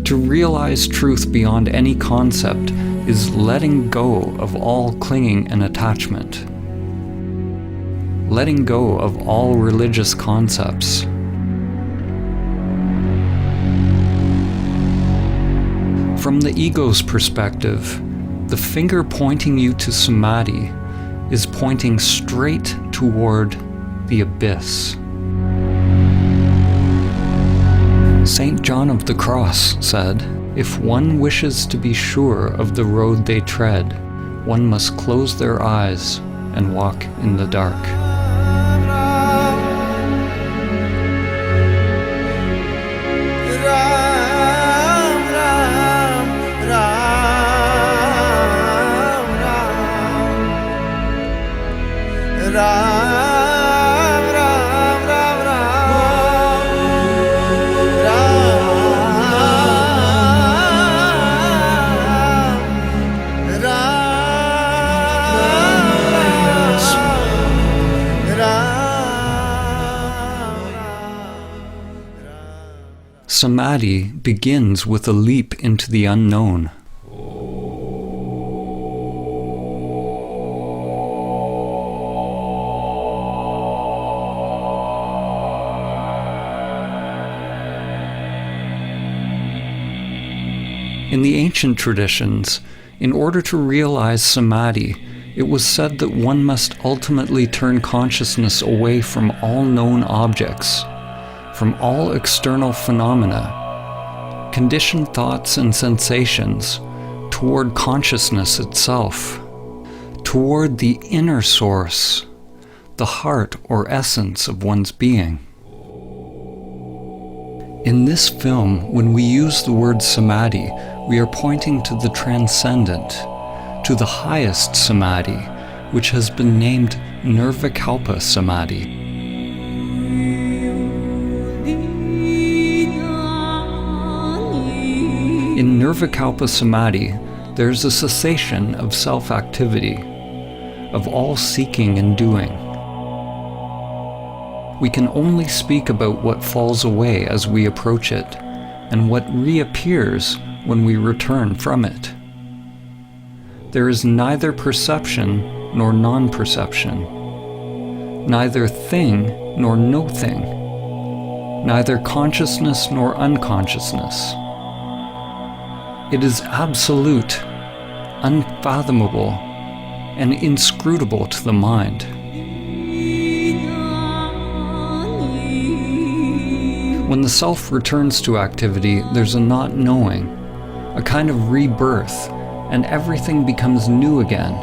To realize truth beyond any concept is letting go of all clinging and attachment. Letting go of all religious concepts. From the ego's perspective, the finger pointing you to Samadhi is pointing straight toward the abyss. St. John of the Cross said, "If one wishes to be sure of the road they tread, one must close their eyes and walk in the dark." Samadhi begins with a leap into the unknown. In the ancient traditions, in order to realize Samadhi, it was said that one must ultimately turn consciousness away from all known objects, from all external phenomena, conditioned thoughts and sensations, toward consciousness itself, toward the inner source, the heart or essence of one's being. In this film, when we use the word Samadhi, we are pointing to the transcendent, to the highest Samadhi, which has been named Nirvikalpa Samadhi. In Nirvikalpa Samadhi, there's a cessation of self-activity, of all seeking and doing. We can only speak about what falls away as we approach it, and what reappears when we return from it. There is neither perception nor non-perception, neither thing nor no thing, neither consciousness nor unconsciousness. It is absolute, unfathomable, and inscrutable to the mind. When the self returns to activity, there's a not knowing, a kind of rebirth, and everything becomes new again.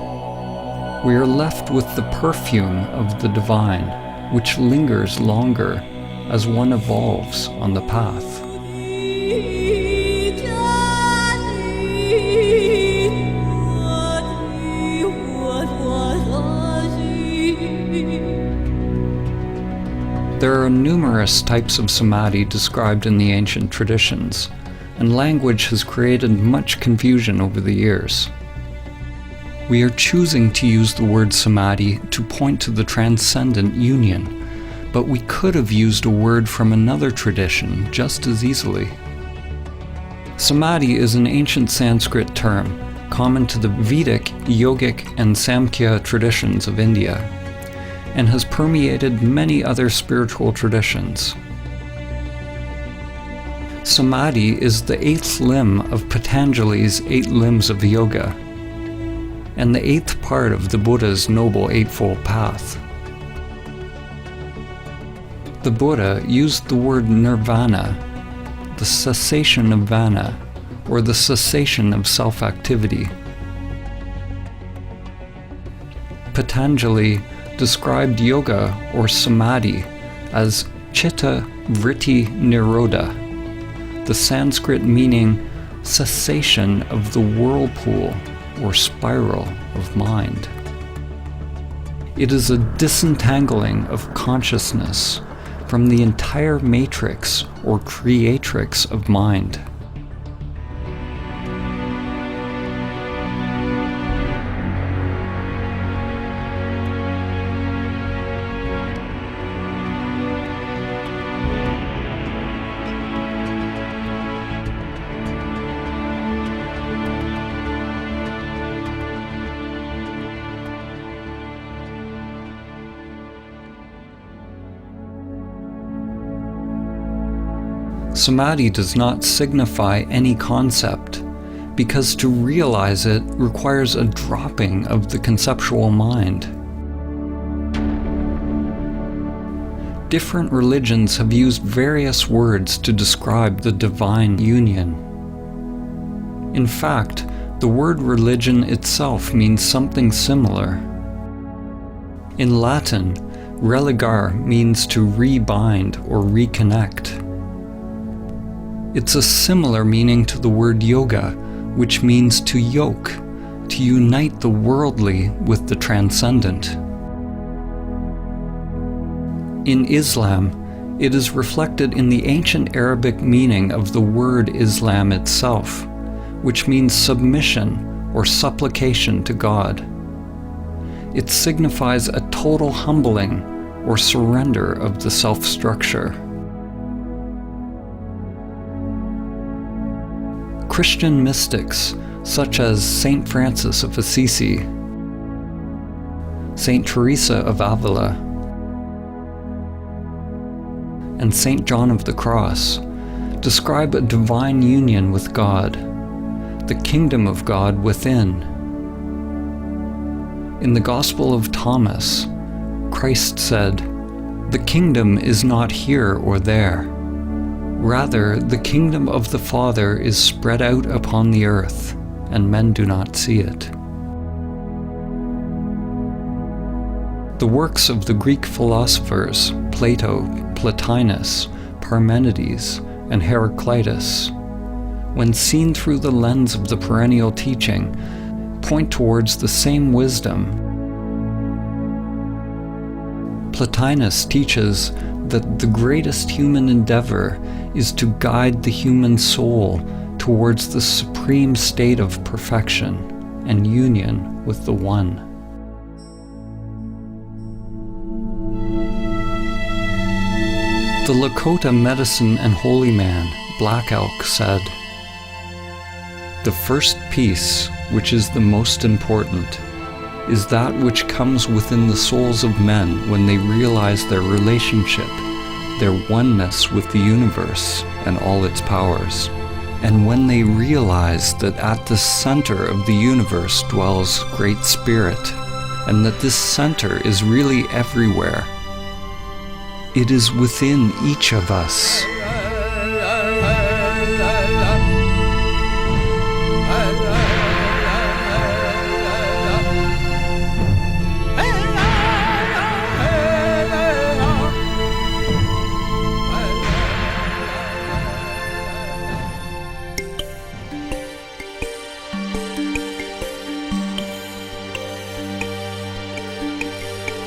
We are left with the perfume of the divine, which lingers longer as one evolves on the path. There are numerous types of samadhi described in the ancient traditions, and language has created much confusion over the years. We are choosing to use the word samadhi to point to the transcendent union, but we could have used a word from another tradition just as easily. Samadhi is an ancient Sanskrit term, common to the Vedic, Yogic, and Samkhya traditions of India, and has permeated many other spiritual traditions. Samadhi is the 8th limb of Patanjali's 8 limbs of yoga, and the 8th part of the Buddha's Noble Eightfold Path. The Buddha used the word nirvana, the cessation of vana, or the cessation of self-activity. Patanjali described yoga or samadhi as chitta vritti nirodha, the Sanskrit meaning cessation of the whirlpool or spiral of mind. It is a disentangling of consciousness from the entire matrix or creatrix of mind. Samadhi does not signify any concept, because to realize it requires a dropping of the conceptual mind. Different religions have used various words to describe the divine union. In fact, the word religion itself means something similar. In Latin, religare means to rebind or reconnect. It's a similar meaning to the word yoga, which means to yoke, to unite the worldly with the transcendent. In Islam, it is reflected in the ancient Arabic meaning of the word Islam itself, which means submission or supplication to God. It signifies a total humbling or surrender of the self-structure. Christian mystics such as Saint Francis of Assisi, Saint Teresa of Avila, and Saint John of the Cross describe a divine union with God, the kingdom of God within. In the Gospel of Thomas, Christ said, "The kingdom is not here or there. Rather, the kingdom of the Father is spread out upon the earth, and men do not see it." The works of the Greek philosophers Plato, Plotinus, Parmenides, and Heraclitus, when seen through the lens of the perennial teaching, point towards the same wisdom. Plotinus teaches that the greatest human endeavor is to guide the human soul towards the supreme state of perfection and union with the One. The Lakota medicine and holy man, Black Elk, said, "The first peace, which is the most important, is that which comes within the souls of men when they realize their relationship, their oneness with the universe and all its powers, and when they realize that at the center of the universe dwells Great Spirit, and that this center is really everywhere. It is within each of us."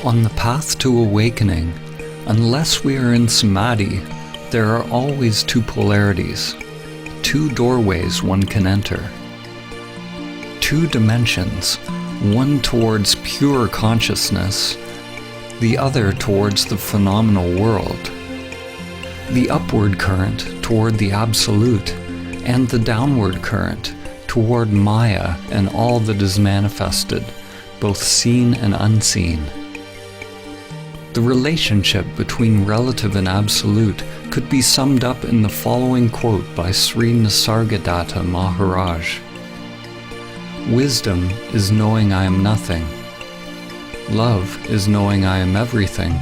On the path to awakening, unless we are in Samadhi, there are always two polarities, two doorways one can enter. Two dimensions, one towards pure consciousness, the other towards the phenomenal world. The upward current toward the Absolute, and the downward current toward Maya and all that is manifested, both seen and unseen. The relationship between relative and absolute could be summed up in the following quote by Sri Nisargadatta Maharaj. "Wisdom is knowing I am nothing. Love is knowing I am everything.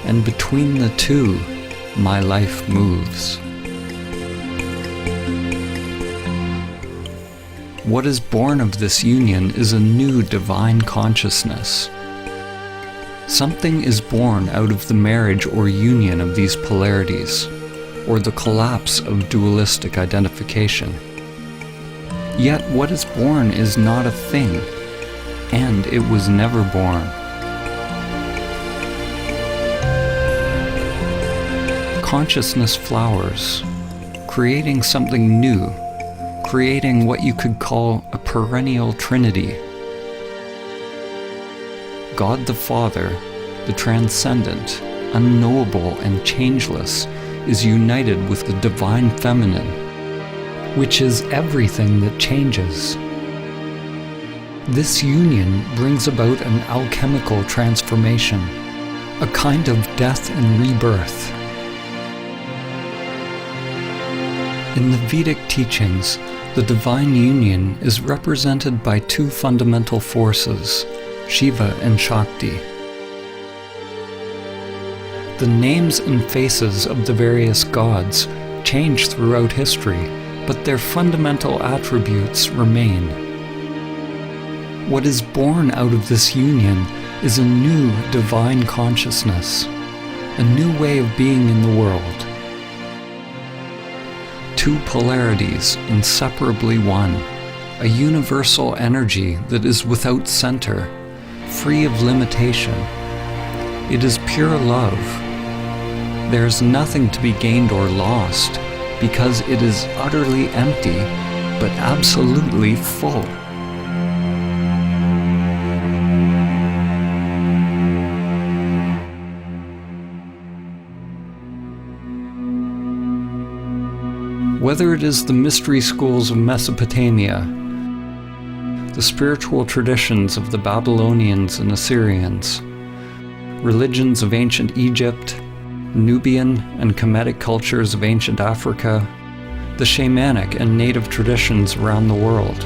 And between the two, my life moves." What is born of this union is a new divine consciousness. Something is born out of the marriage or union of these polarities, or the collapse of dualistic identification. Yet what is born is not a thing, and it was never born. Consciousness flowers, creating something new, creating what you could call a perennial trinity. God the Father, the transcendent, unknowable and changeless, is united with the divine feminine, which is everything that changes. This union brings about an alchemical transformation, a kind of death and rebirth. In the Vedic teachings, the divine union is represented by two fundamental forces, Shiva and Shakti. The names and faces of the various gods change throughout history, but their fundamental attributes remain. What is born out of this union is a new divine consciousness, a new way of being in the world. Two polarities inseparably one, a universal energy that is without center, free of limitation. It is pure love. There is nothing to be gained or lost, because it is utterly empty, but absolutely full. Whether it is the mystery schools of Mesopotamia, the spiritual traditions of the Babylonians and Assyrians, religions of ancient Egypt, Nubian and Kemetic cultures of ancient Africa, the shamanic and native traditions around the world,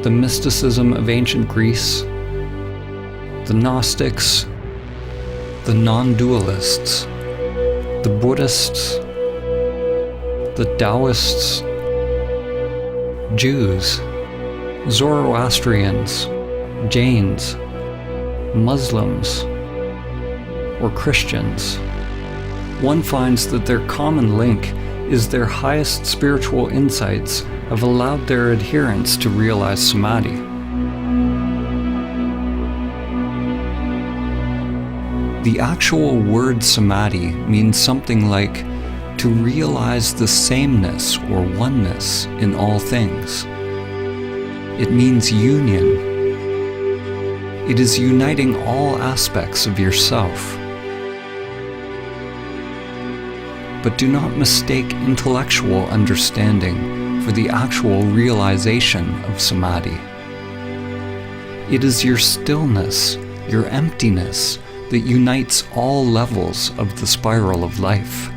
the mysticism of ancient Greece, the Gnostics, the non-dualists, the Buddhists, the Taoists, Jews, Zoroastrians, Jains, Muslims, or Christians, one finds that their common link is their highest spiritual insights have allowed their adherents to realize Samadhi. The actual word Samadhi means something like to realize the sameness or oneness in all things. It means union. It is uniting all aspects of yourself. But do not mistake intellectual understanding for the actual realization of Samadhi. It is your stillness, your emptiness, that unites all levels of the spiral of life.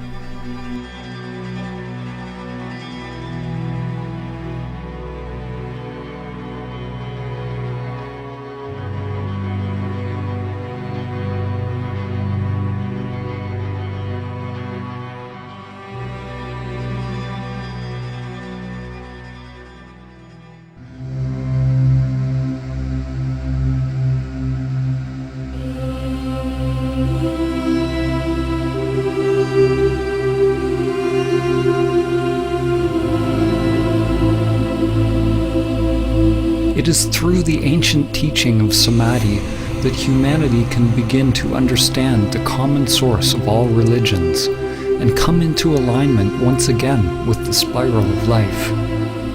It is through the ancient teaching of Samadhi that humanity can begin to understand the common source of all religions and come into alignment once again with the spiral of life,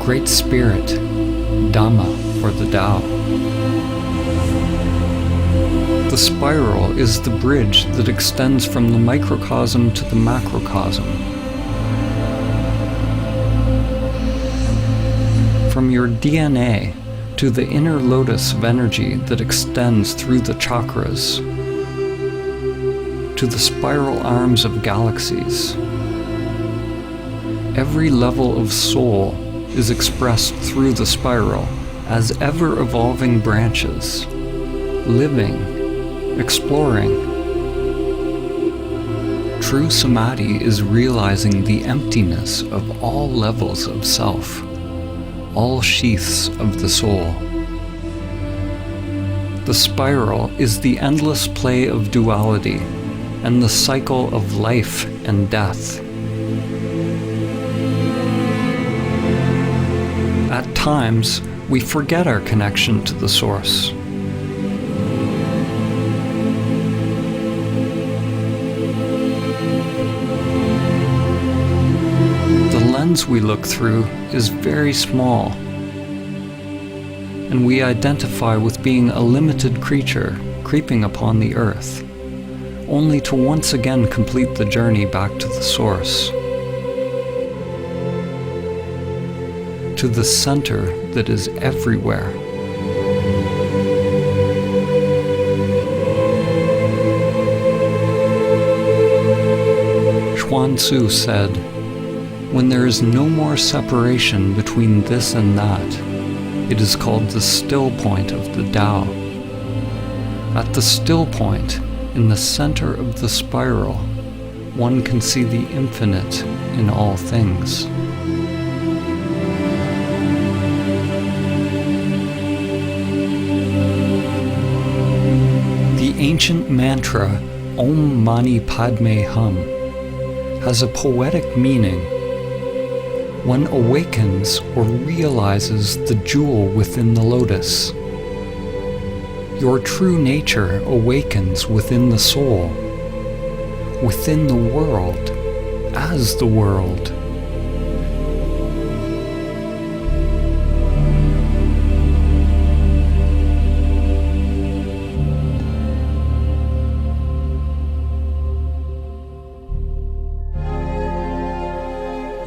Great Spirit, Dhamma, or the Tao. The spiral is the bridge that extends from the microcosm to the macrocosm. From your DNA to the inner lotus of energy that extends through the chakras, to the spiral arms of galaxies. Every level of soul is expressed through the spiral as ever-evolving branches, living, exploring. True Samadhi is realizing the emptiness of all levels of self, all sheaths of the soul. The spiral is the endless play of duality and the cycle of life and death. At times, we forget our connection to the Source. The lens we look through is very small, and we identify with being a limited creature creeping upon the earth, only to once again complete the journey back to the Source, to the center that is everywhere. Chuan Tzu said, "When there is no more separation between this and that, it is called the still point of the Tao." At the still point, in the center of the spiral, one can see the infinite in all things. The ancient mantra Om Mani Padme Hum has a poetic meaning. One awakens or realizes the jewel within the lotus. Your true nature awakens within the soul, within the world, as the world.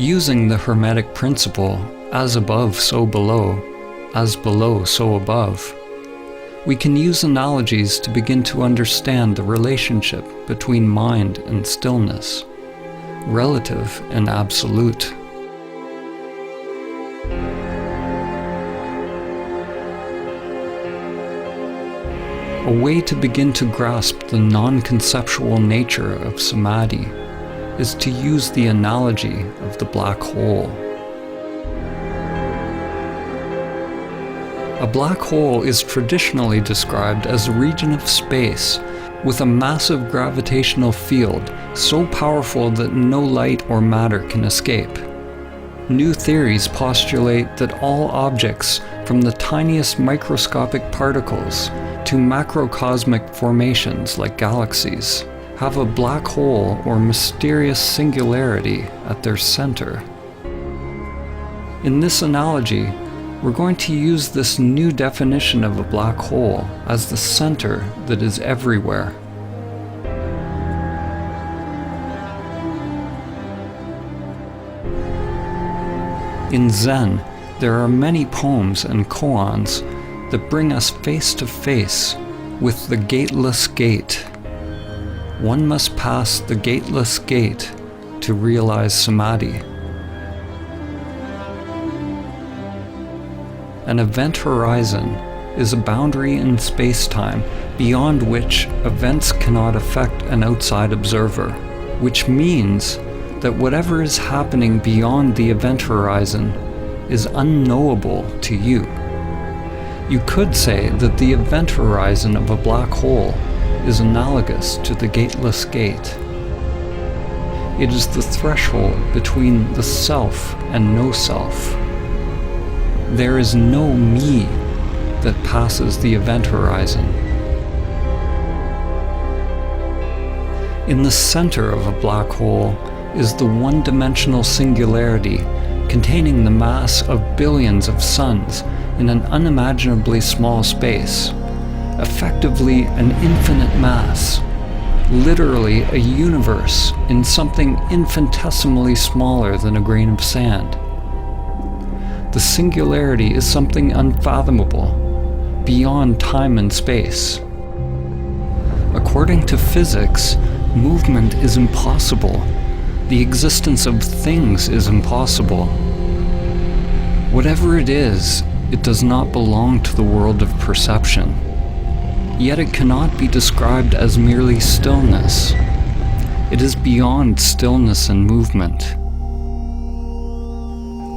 Using the Hermetic principle, as above, so below, as below, so above, we can use analogies to begin to understand the relationship between mind and stillness, relative and absolute. A way to begin to grasp the non-conceptual nature of Samadhi is to use the analogy of the black hole. A black hole is traditionally described as a region of space with a massive gravitational field so powerful that no light or matter can escape. New theories postulate that all objects, from the tiniest microscopic particles to macrocosmic formations like galaxies, have a black hole or mysterious singularity at their center. In this analogy, we're going to use this new definition of a black hole as the center that is everywhere. In Zen, there are many poems and koans that bring us face to face with the gateless gate. One must pass the gateless gate to realize Samadhi. An event horizon is a boundary in space-time beyond which events cannot affect an outside observer, which means that whatever is happening beyond the event horizon is unknowable to you. You could say that the event horizon of a black hole is analogous to the gateless gate. It is the threshold between the self and no self. There is no me that passes the event horizon. In the center of a black hole is the one-dimensional singularity containing the mass of billions of suns in an unimaginably small space, effectively an infinite mass, literally a universe in something infinitesimally smaller than a grain of sand. The singularity is something unfathomable, beyond time and space. According to physics, movement is impossible. The existence of things is impossible. Whatever it is, it does not belong to the world of perception. Yet it cannot be described as merely stillness. It is beyond stillness and movement.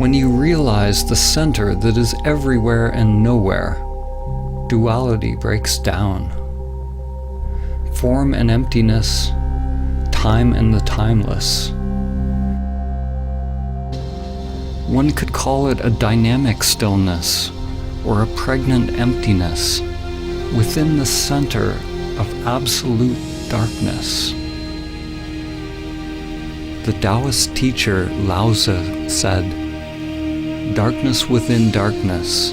When you realize the center that is everywhere and nowhere, duality breaks down. Form and emptiness, time and the timeless. One could call it a dynamic stillness, or a pregnant emptiness, within the center of absolute darkness. The Taoist teacher Lao Tzu said, "Darkness within darkness,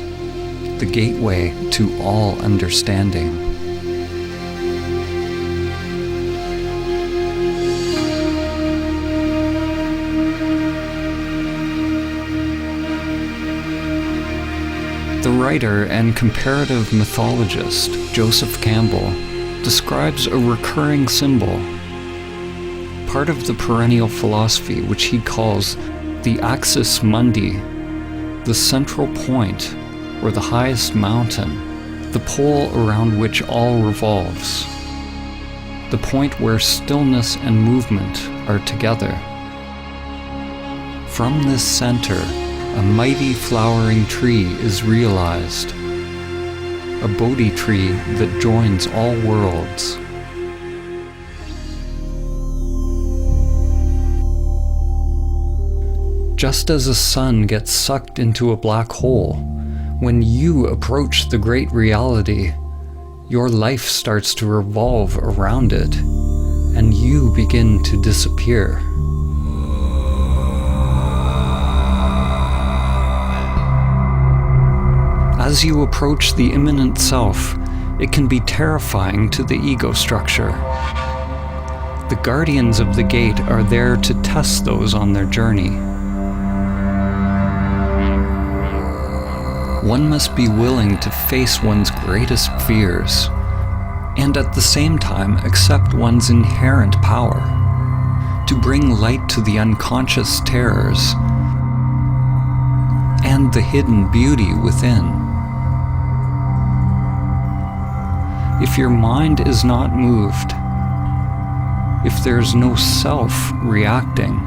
the gateway to all understanding." The writer and comparative mythologist Joseph Campbell describes a recurring symbol, part of the perennial philosophy which he calls the axis mundi, the central point, or the highest mountain, the pole around which all revolves, the point where stillness and movement are together. From this center, a mighty flowering tree is realized, a Bodhi tree that joins all worlds. Just as a sun gets sucked into a black hole, when you approach the great reality, your life starts to revolve around it, and you begin to disappear. As you approach the immanent self, it can be terrifying to the ego structure. The guardians of the gate are there to test those on their journey. One must be willing to face one's greatest fears, and at the same time accept one's inherent power, to bring light to the unconscious terrors and the hidden beauty within. If your mind is not moved, if there's no self reacting,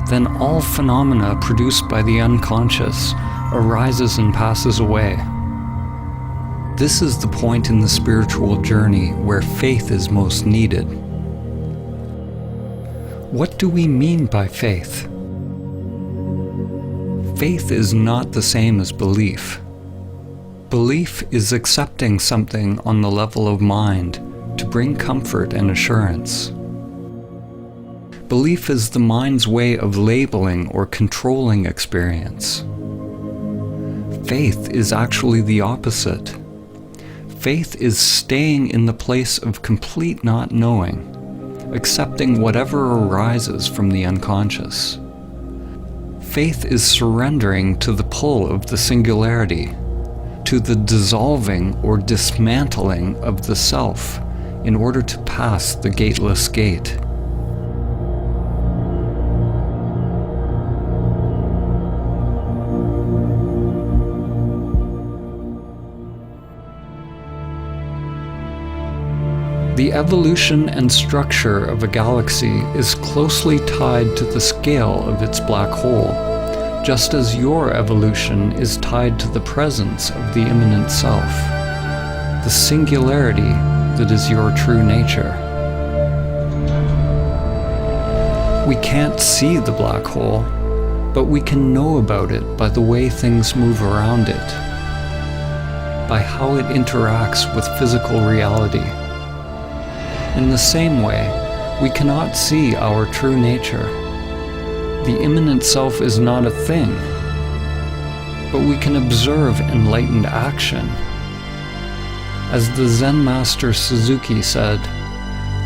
then all phenomena produced by the unconscious arises and passes away. This is the point in the spiritual journey where faith is most needed. What do we mean by faith? Faith is not the same as belief. Belief is accepting something on the level of mind to bring comfort and assurance. Belief is the mind's way of labeling or controlling experience. Faith is actually the opposite. Faith is staying in the place of complete not knowing, accepting whatever arises from the unconscious. Faith is surrendering to the pull of the singularity, to the dissolving or dismantling of the self in order to pass the gateless gate. The evolution and structure of a galaxy is closely tied to the scale of its black hole, just as your evolution is tied to the presence of the immanent self, the singularity that is your true nature. We can't see the black hole, but we can know about it by the way things move around it, by how it interacts with physical reality. In the same way, we cannot see our true nature. The immanent self is not a thing, but we can observe enlightened action. As the Zen master Suzuki said,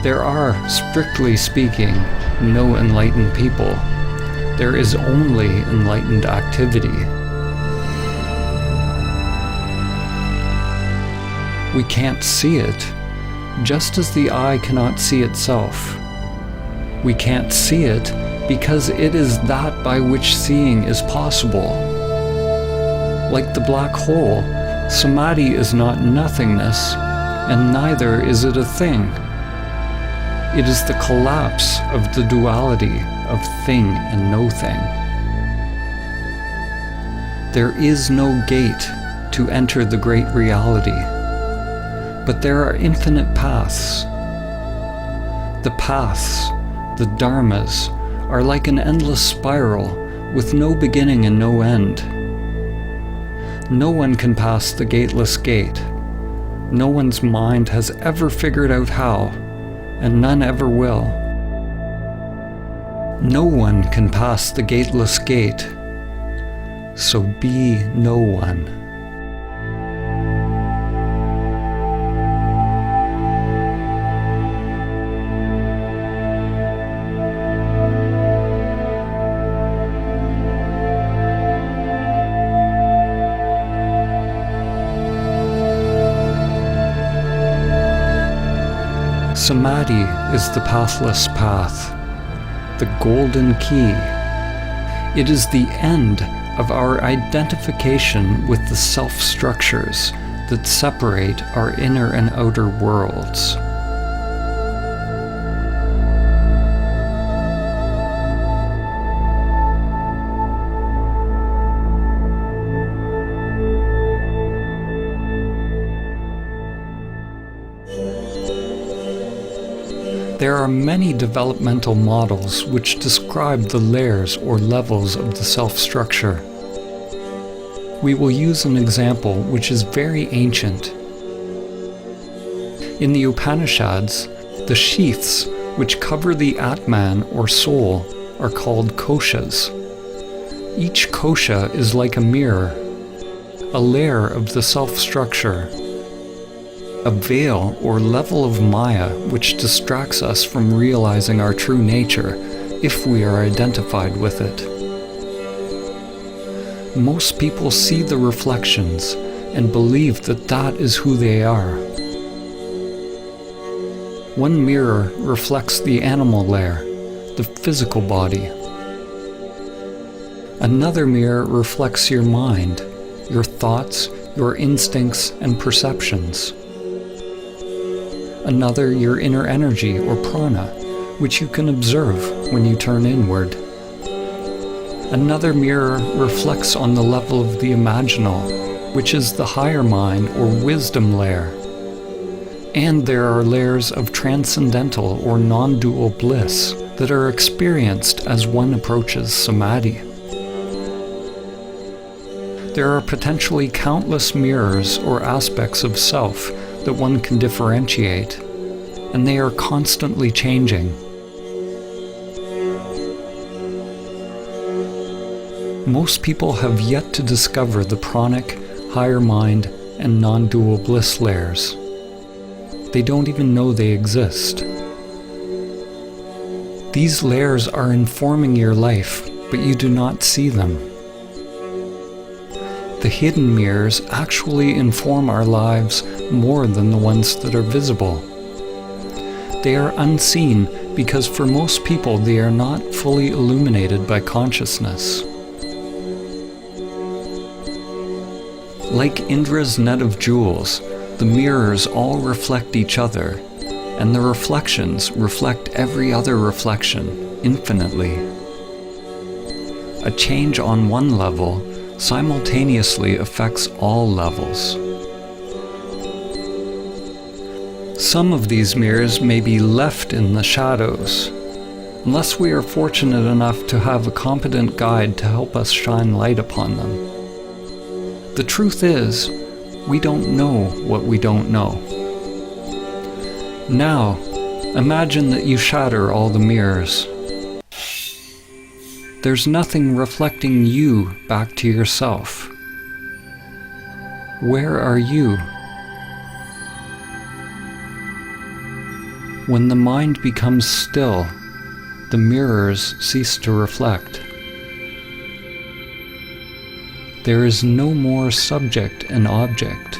there are, strictly speaking, no enlightened people. There is only enlightened activity. We can't see it, just as the eye cannot see itself. We can't see it because it is that by which seeing is possible. Like the black hole, Samadhi is not nothingness, and neither is it a thing. It is the collapse of the duality of thing and no thing. There is no gate to enter the great reality, but there are infinite paths. The paths, the dharmas, are like an endless spiral with no beginning and no end. No one can pass the gateless gate. No one's mind has ever figured out how, and none ever will. No one can pass the gateless gate, so be no one. Samadhi is the pathless path, the golden key. It is the end of our identification with the self-structures that separate our inner and outer worlds. There are many developmental models which describe the layers or levels of the self-structure. We will use an example which is very ancient. In the Upanishads, the sheaths which cover the Atman or soul are called koshas. Each kosha is like a mirror, a layer of the self-structure, a veil or level of Maya which distracts us from realizing our true nature if we are identified with it. Most people see the reflections and believe that that is who they are. One mirror reflects the animal layer, the physical body. Another mirror reflects your mind, your thoughts, your instincts and perceptions. Another your inner energy or prana, which you can observe when you turn inward. Another mirror reflects on the level of the imaginal, which is the higher mind or wisdom layer. And there are layers of transcendental or non-dual bliss that are experienced as one approaches Samadhi. There are potentially countless mirrors or aspects of self that one can differentiate, and they are constantly changing. Most people have yet to discover the pranic, higher mind, and non-dual bliss layers. They don't even know they exist. These layers are informing your life, but you do not see them. The hidden mirrors actually inform our lives more than the ones that are visible. They are unseen because for most people they are not fully illuminated by consciousness. Like Indra's net of jewels, the mirrors all reflect each other, and the reflections reflect every other reflection infinitely. A change on one level simultaneously affects all levels. Some of these mirrors may be left in the shadows, unless we are fortunate enough to have a competent guide to help us shine light upon them. The truth is, we don't know what we don't know. Now, imagine that you shatter all the mirrors. There's nothing reflecting you back to yourself. Where are you? When the mind becomes still, the mirrors cease to reflect. There is no more subject and object.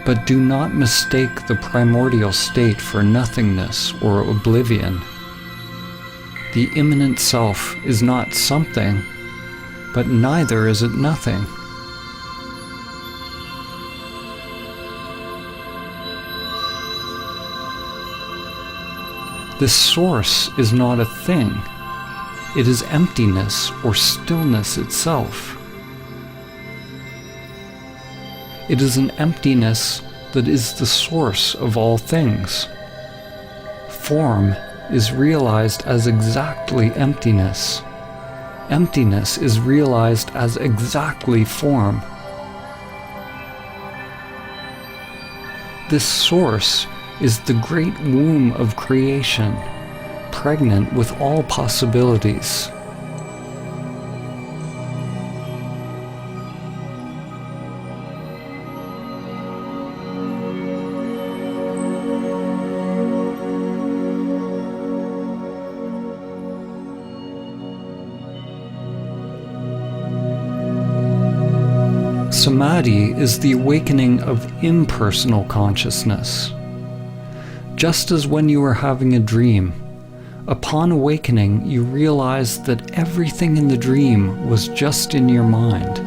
But do not mistake the primordial state for nothingness or oblivion. The immanent self is not something, but neither is it nothing. This source is not a thing. It is emptiness or stillness itself. It is an emptiness that is the source of all things. Form is realized as exactly emptiness. Emptiness is realized as exactly form. This source is the great womb of creation, pregnant with all possibilities. Samadhi is the awakening of impersonal consciousness. Just as when you are having a dream, upon awakening you realize that everything in the dream was just in your mind.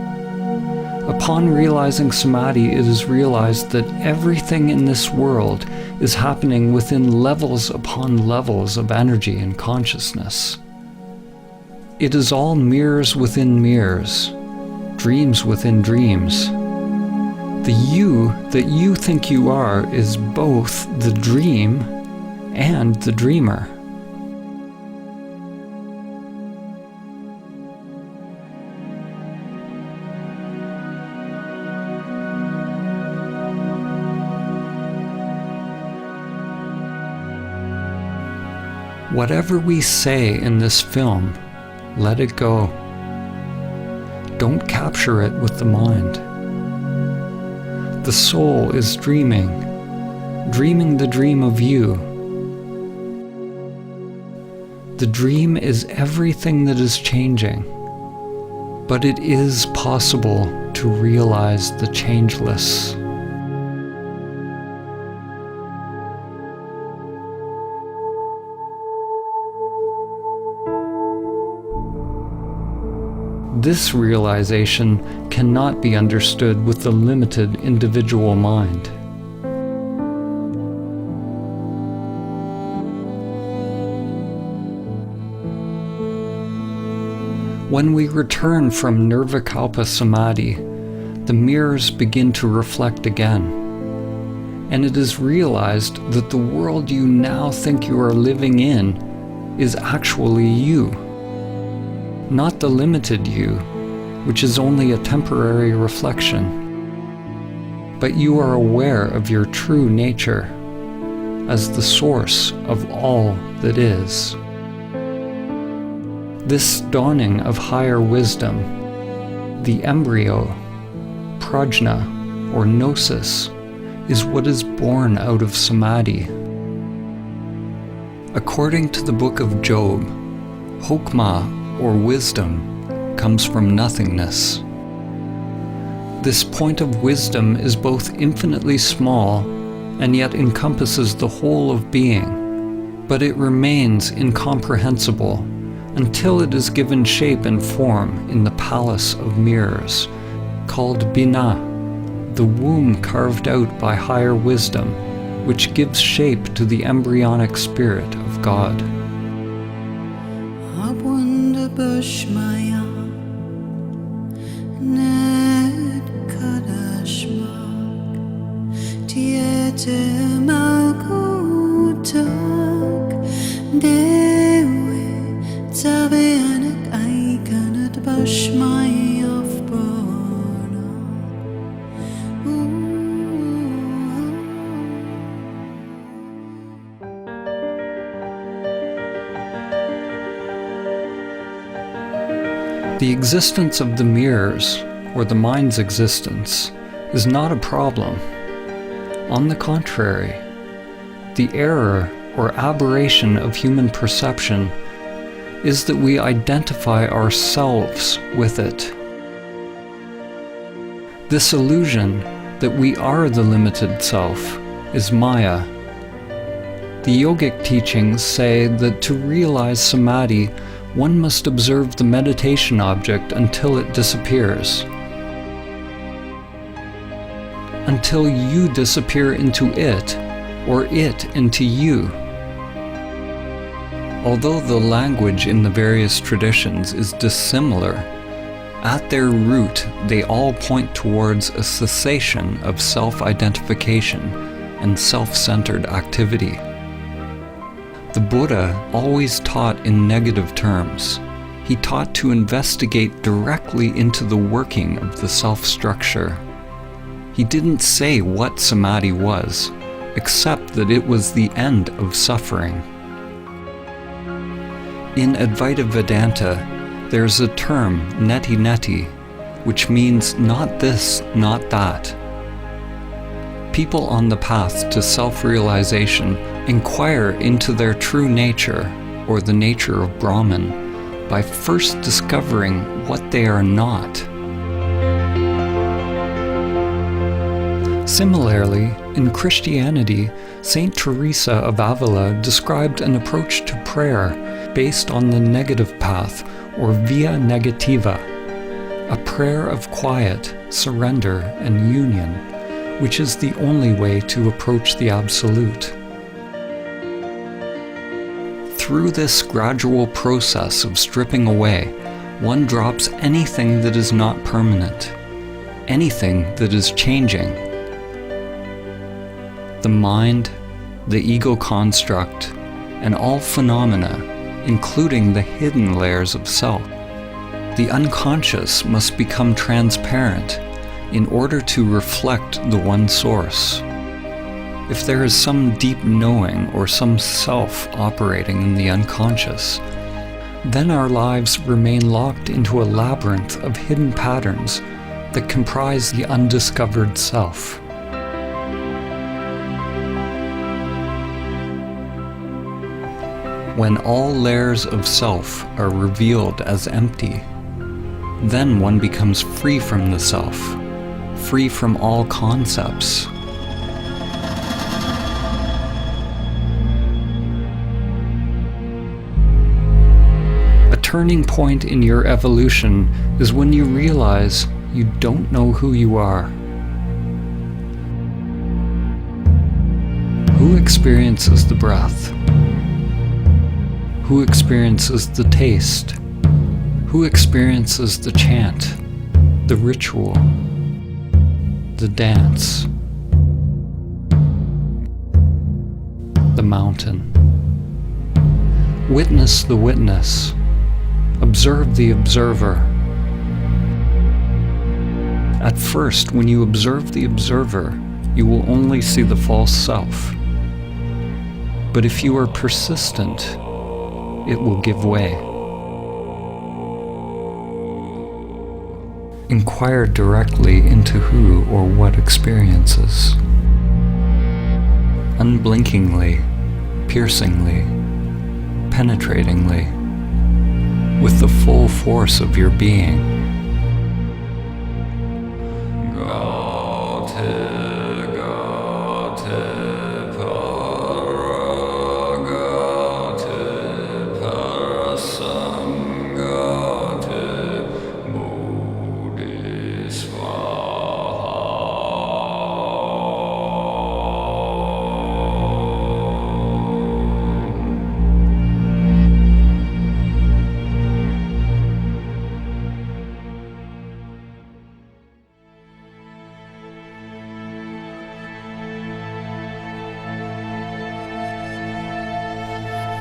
Upon realizing Samadhi, it is realized that everything in this world is happening within levels upon levels of energy and consciousness. It is all mirrors within mirrors, dreams within dreams. The you that you think you are is both the dream and the dreamer. Whatever we say in this film, let it go. Don't capture it with the mind. The soul is dreaming the dream of you. The dream is everything that is changing, but it is possible to realize the changeless. This realization cannot be understood with the limited individual mind. When we return from Nirvikalpa Samadhi, the mirrors begin to reflect again, and it is realized that the world you now think you are living in is actually you. Not the limited you, which is only a temporary reflection, but you are aware of your true nature as the source of all that is. This dawning of higher wisdom, the embryo, prajna, or gnosis, is what is born out of Samadhi. According to the book of Job, Hokmah, or wisdom, comes from nothingness. This point of wisdom is both infinitely small and yet encompasses the whole of being, but it remains incomprehensible until it is given shape and form in the palace of mirrors, called Bina, the womb carved out by higher wisdom, which gives shape to the embryonic spirit of God. Bushmaya Ned Kadashmak Tiete Malkutak Dewe Tabeanak Aikanat Bushmaya of Bona. The existence of the mirrors, or the mind's existence, is not a problem. On the contrary, the error or aberration of human perception is that we identify ourselves with it. This illusion that we are the limited self is Maya. The yogic teachings say that to realize Samadhi, one must observe the meditation object until it disappears. Until you disappear into it, or it into you. Although the language in the various traditions is dissimilar, at their root they all point towards a cessation of self-identification and self-centered activity. The Buddha always taught in negative terms. He taught to investigate directly into the working of the self-structure. He didn't say what Samadhi was, except that it was the end of suffering. In Advaita Vedanta, there's a term, neti neti, which means not this, not that. People on the path to self-realization inquire into their true nature, or the nature of Brahman, by first discovering what they are not. Similarly, in Christianity, Saint Teresa of Avila described an approach to prayer based on the negative path, or via negativa, a prayer of quiet, surrender, and union, which is the only way to approach the Absolute. Through this gradual process of stripping away, one drops anything that is not permanent, anything that is changing. The mind, the ego construct, and all phenomena, including the hidden layers of self. The unconscious must become transparent in order to reflect the one source. If there is some deep knowing or some self operating in the unconscious, then our lives remain locked into a labyrinth of hidden patterns that comprise the undiscovered self. When all layers of self are revealed as empty, then one becomes free from the self, free from all concepts. A turning point in your evolution is when you realize you don't know who you are. Who experiences the breath? Who experiences the taste? Who experiences the chant, the ritual, the dance, the mountain? Witness the witness. Observe the observer. At first, when you observe the observer, you will only see the false self. But if you are persistent, it will give way. Inquire directly into who or what experiences. Unblinkingly, piercingly, penetratingly, with the full force of your being.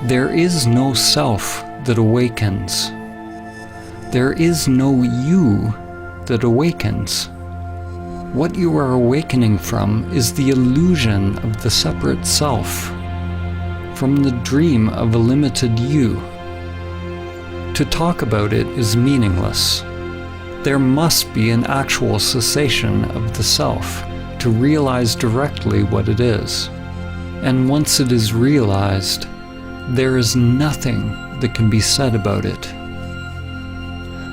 There is no self that awakens. There is no you that awakens. What you are awakening from is the illusion of the separate self, from the dream of a limited you. To talk about it is meaningless. There must be an actual cessation of the self to realize directly what it is. And once it is realized, there is nothing that can be said about it.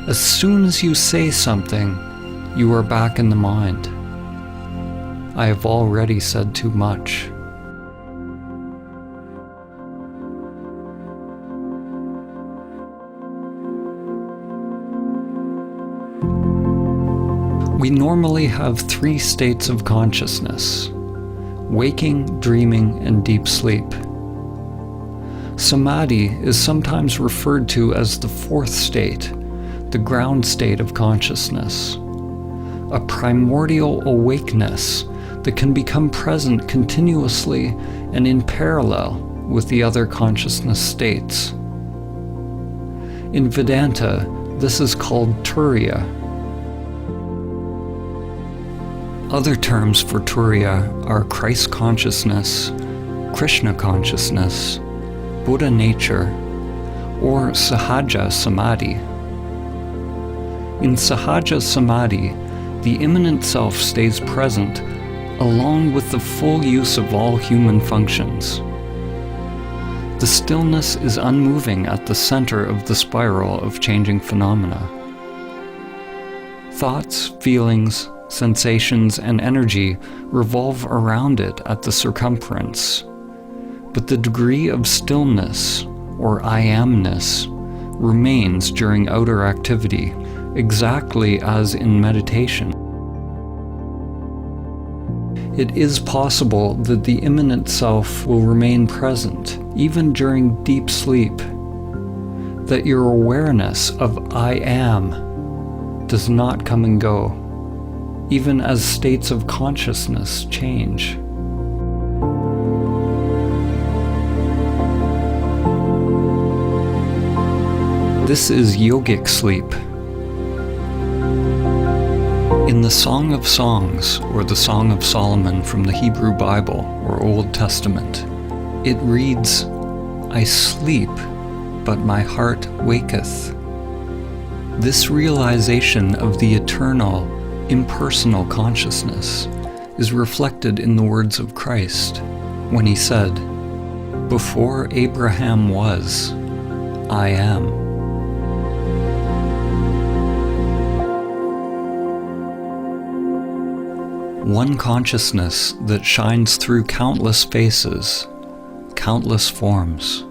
As soon as you say something, you are back in the mind. I have already said too much. We normally have 3 states of consciousness: waking, dreaming, and deep sleep. Samadhi is sometimes referred to as the 4th state, the ground state of consciousness, a primordial awakeness that can become present continuously and in parallel with the other consciousness states. In Vedanta, this is called Turiya. Other terms for Turiya are Christ consciousness, Krishna consciousness, Buddha nature, or Sahaja Samadhi. In Sahaja Samadhi, the immanent self stays present along with the full use of all human functions. The stillness is unmoving at the center of the spiral of changing phenomena. Thoughts, feelings, sensations, and energy revolve around it at the circumference, but the degree of stillness, or I amness, remains during outer activity, exactly as in meditation. It is possible that the immanent self will remain present, even during deep sleep, that your awareness of I am does not come and go, even as states of consciousness change. This is yogic sleep. In the Song of Songs, or the Song of Solomon from the Hebrew Bible or Old Testament, it reads, I sleep, but my heart waketh. This realization of the eternal, impersonal consciousness is reflected in the words of Christ when he said, Before Abraham was, I am. One consciousness that shines through countless faces, countless forms.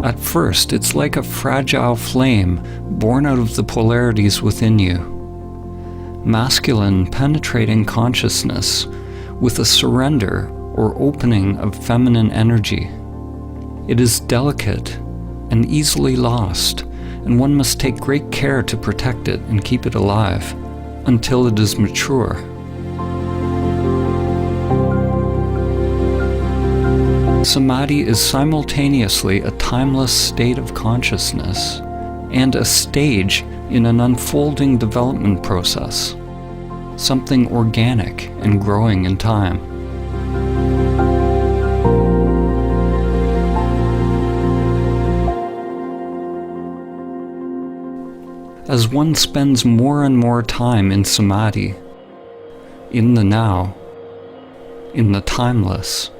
At first, it's like a fragile flame born out of the polarities within you. Masculine, penetrating consciousness with a surrender or opening of feminine energy. It is delicate and easily lost, and one must take great care to protect it and keep it alive until it is mature. Samadhi is simultaneously a timeless state of consciousness and a stage in an unfolding development process, something organic and growing in time. As one spends more and more time in Samadhi, in the now, in the timeless,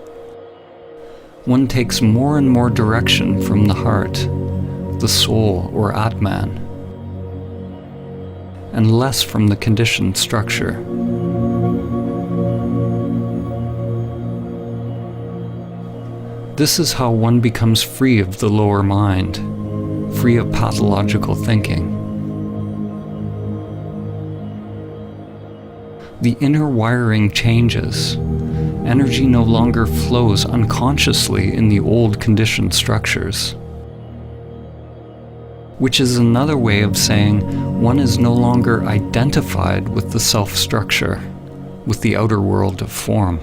one takes more and more direction from the heart, the soul or Atman, and less from the conditioned structure. This is how one becomes free of the lower mind, free of pathological thinking. The inner wiring changes. Energy no longer flows unconsciously in the old conditioned structures. Which is another way of saying one is no longer identified with the self-structure, with the outer world of form.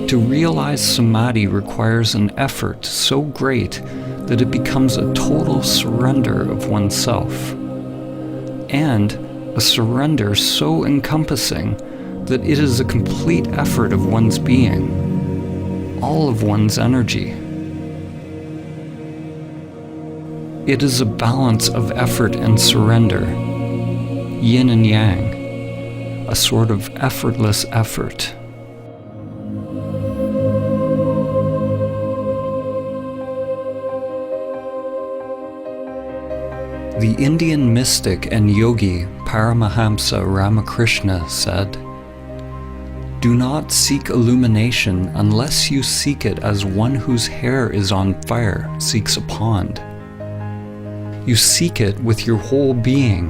To realize Samadhi requires an effort so great that it becomes a total surrender of oneself, and a surrender so encompassing that it is a complete effort of one's being, all of one's energy. It is a balance of effort and surrender, yin and yang, a sort of effortless effort. The Indian mystic and yogi Paramahamsa Ramakrishna said, "Do not seek illumination unless you seek it as one whose hair is on fire seeks a pond. You seek it with your whole being.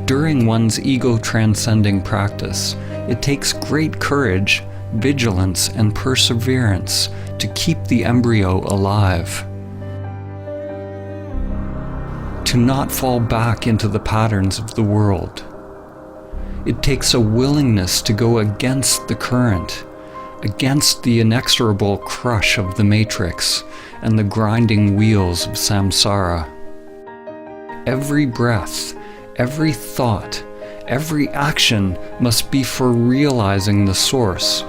During one's ego-transcending practice, it takes great courage, vigilance, and perseverance to keep the embryo alive. To not fall back into the patterns of the world. It takes a willingness to go against the current, against the inexorable crush of the matrix and the grinding wheels of samsara. Every breath, every thought, every action must be for realizing the source.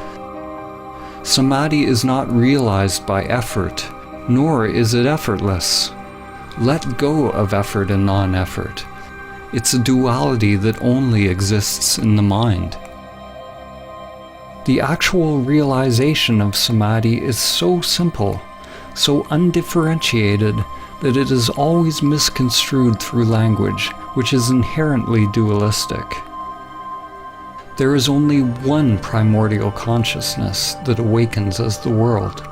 Samadhi is not realized by effort, nor is it effortless. Let go of effort and non-effort. It's a duality that only exists in the mind. The actual realization of Samadhi is so simple, so undifferentiated, that it is always misconstrued through language, which is inherently dualistic. There is only one primordial consciousness that awakens as the world,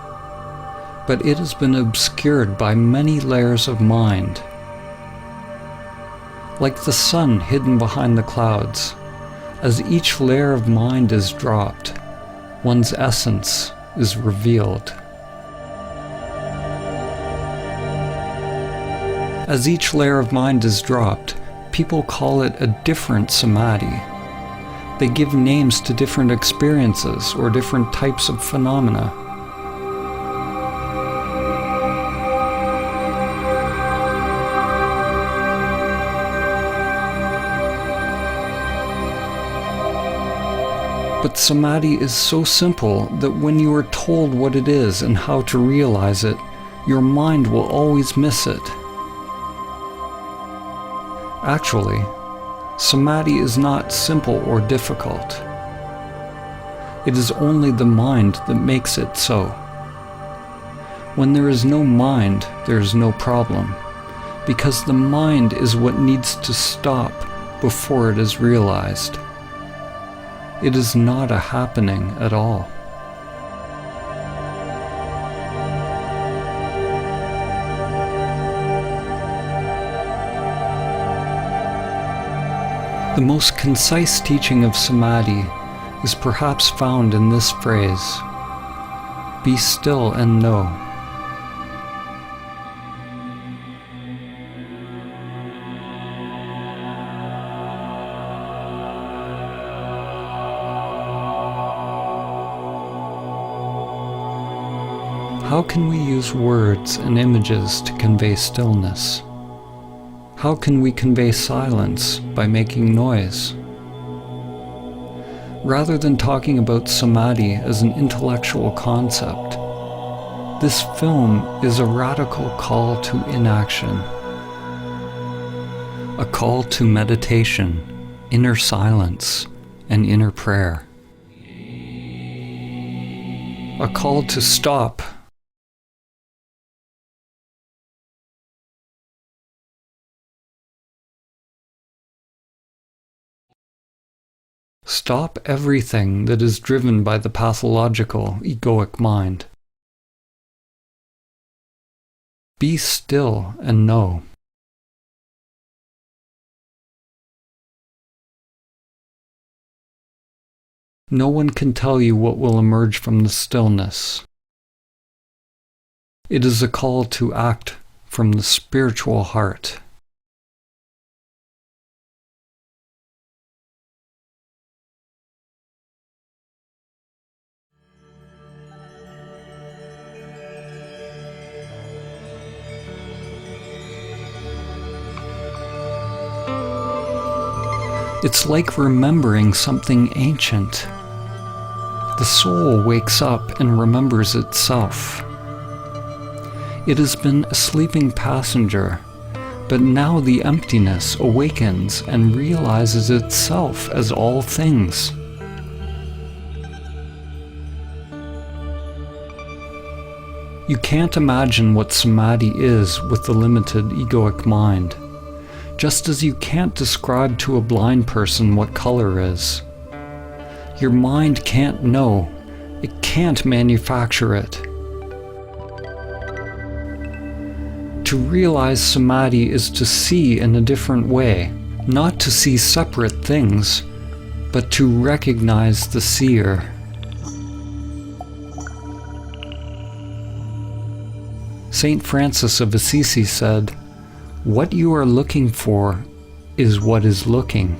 but it has been obscured by many layers of mind. Like the sun hidden behind the clouds, as each layer of mind is dropped, one's essence is revealed. As each layer of mind is dropped, people call it a different samadhi. They give names to different experiences or different types of phenomena. But Samadhi is so simple that when you are told what it is and how to realize it, your mind will always miss it. Actually, Samadhi is not simple or difficult. It is only the mind that makes it so. When there is no mind, there is no problem, because the mind is what needs to stop before it is realized. It is not a happening at all. The most concise teaching of Samadhi is perhaps found in this phrase: be still and know. How can we use words and images to convey stillness? How can we convey silence by making noise? Rather than talking about Samadhi as an intellectual concept, this film is a radical call to inaction. A call to meditation, inner silence, and inner prayer. A call to stop. Stop everything that is driven by the pathological, egoic mind. Be still and know. No one can tell you what will emerge from the stillness. It is a call to act from the spiritual heart. It's like remembering something ancient. The soul wakes up and remembers itself. It has been a sleeping passenger, but now the emptiness awakens and realizes itself as all things. You can't imagine what Samadhi is with the limited egoic mind. Just as you can't describe to a blind person what color is. Your mind can't know. It can't manufacture it. To realize Samadhi is to see in a different way, not to see separate things, but to recognize the seer. Saint Francis of Assisi said, "What you are looking for is what is looking."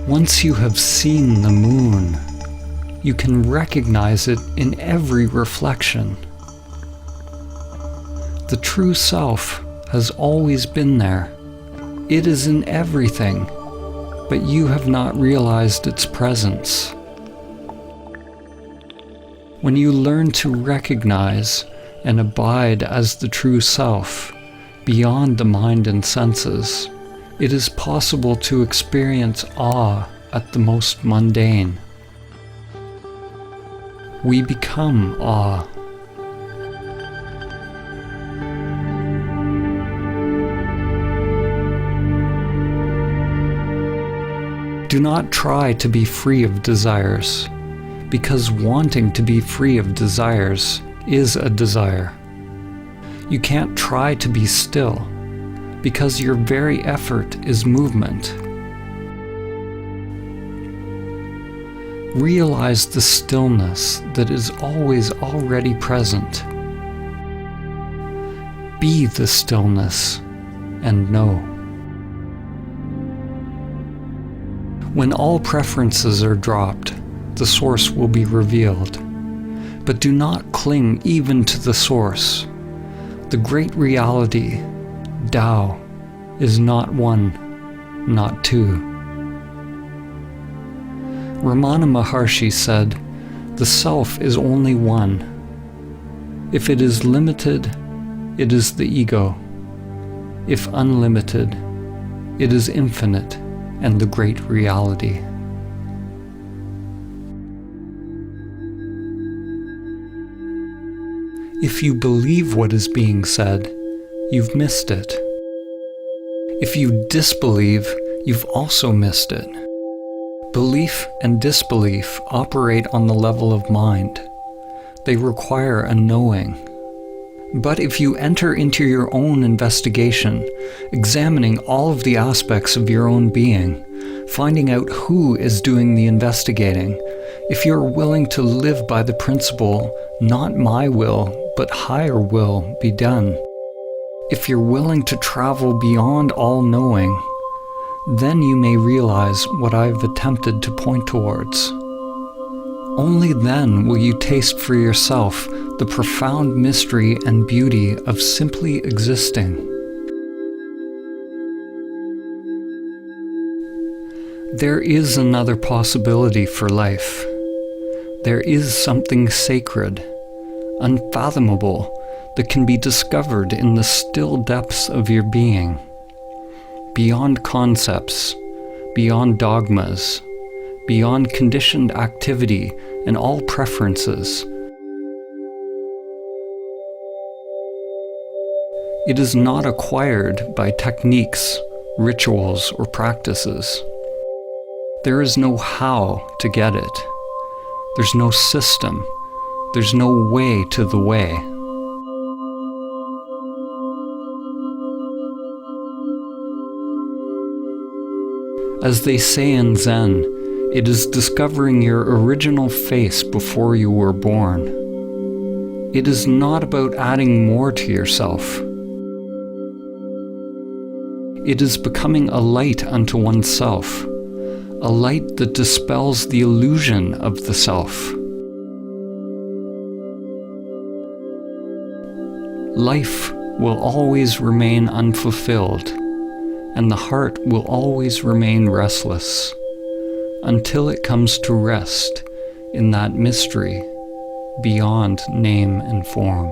Once you have seen the moon, you can recognize it in every reflection. The true self has always been there. It is in everything, but you have not realized its presence. When you learn to recognize and abide as the true self, beyond the mind and senses, it is possible to experience awe at the most mundane. We become awe. Do not try to be free of desires, because wanting to be free of desires is a desire. You can't try to be still, because your very effort is movement. Realize the stillness that is always already present. Be the stillness and know. When all preferences are dropped, the source will be revealed. But do not cling even to the source. The great reality, Tao, is not one, not two. Ramana Maharshi said, "The self is only one. If it is limited, it is the ego. If unlimited, it is infinite and the great reality." If you believe what is being said, you've missed it. If you disbelieve, you've also missed it. Belief and disbelief operate on the level of mind. They require a knowing. But if you enter into your own investigation, examining all of the aspects of your own being, finding out who is doing the investigating, if you're willing to live by the principle, not my will, but higher will be done, if you're willing to travel beyond all knowing, then you may realize what I've attempted to point towards. Only then will you taste for yourself the profound mystery and beauty of simply existing. There is another possibility for life. There is something sacred, unfathomable, that can be discovered in the still depths of your being, beyond concepts, beyond dogmas, beyond conditioned activity and all preferences. It is not acquired by techniques, rituals, or practices. There is no how to get it. There's no system. There's no way to the way. As they say in Zen, it is discovering your original face before you were born. It is not about adding more to yourself. It is becoming a light unto oneself, a light that dispels the illusion of the self. Life will always remain unfulfilled, and the heart will always remain restless, until it comes to rest in that mystery beyond name and form.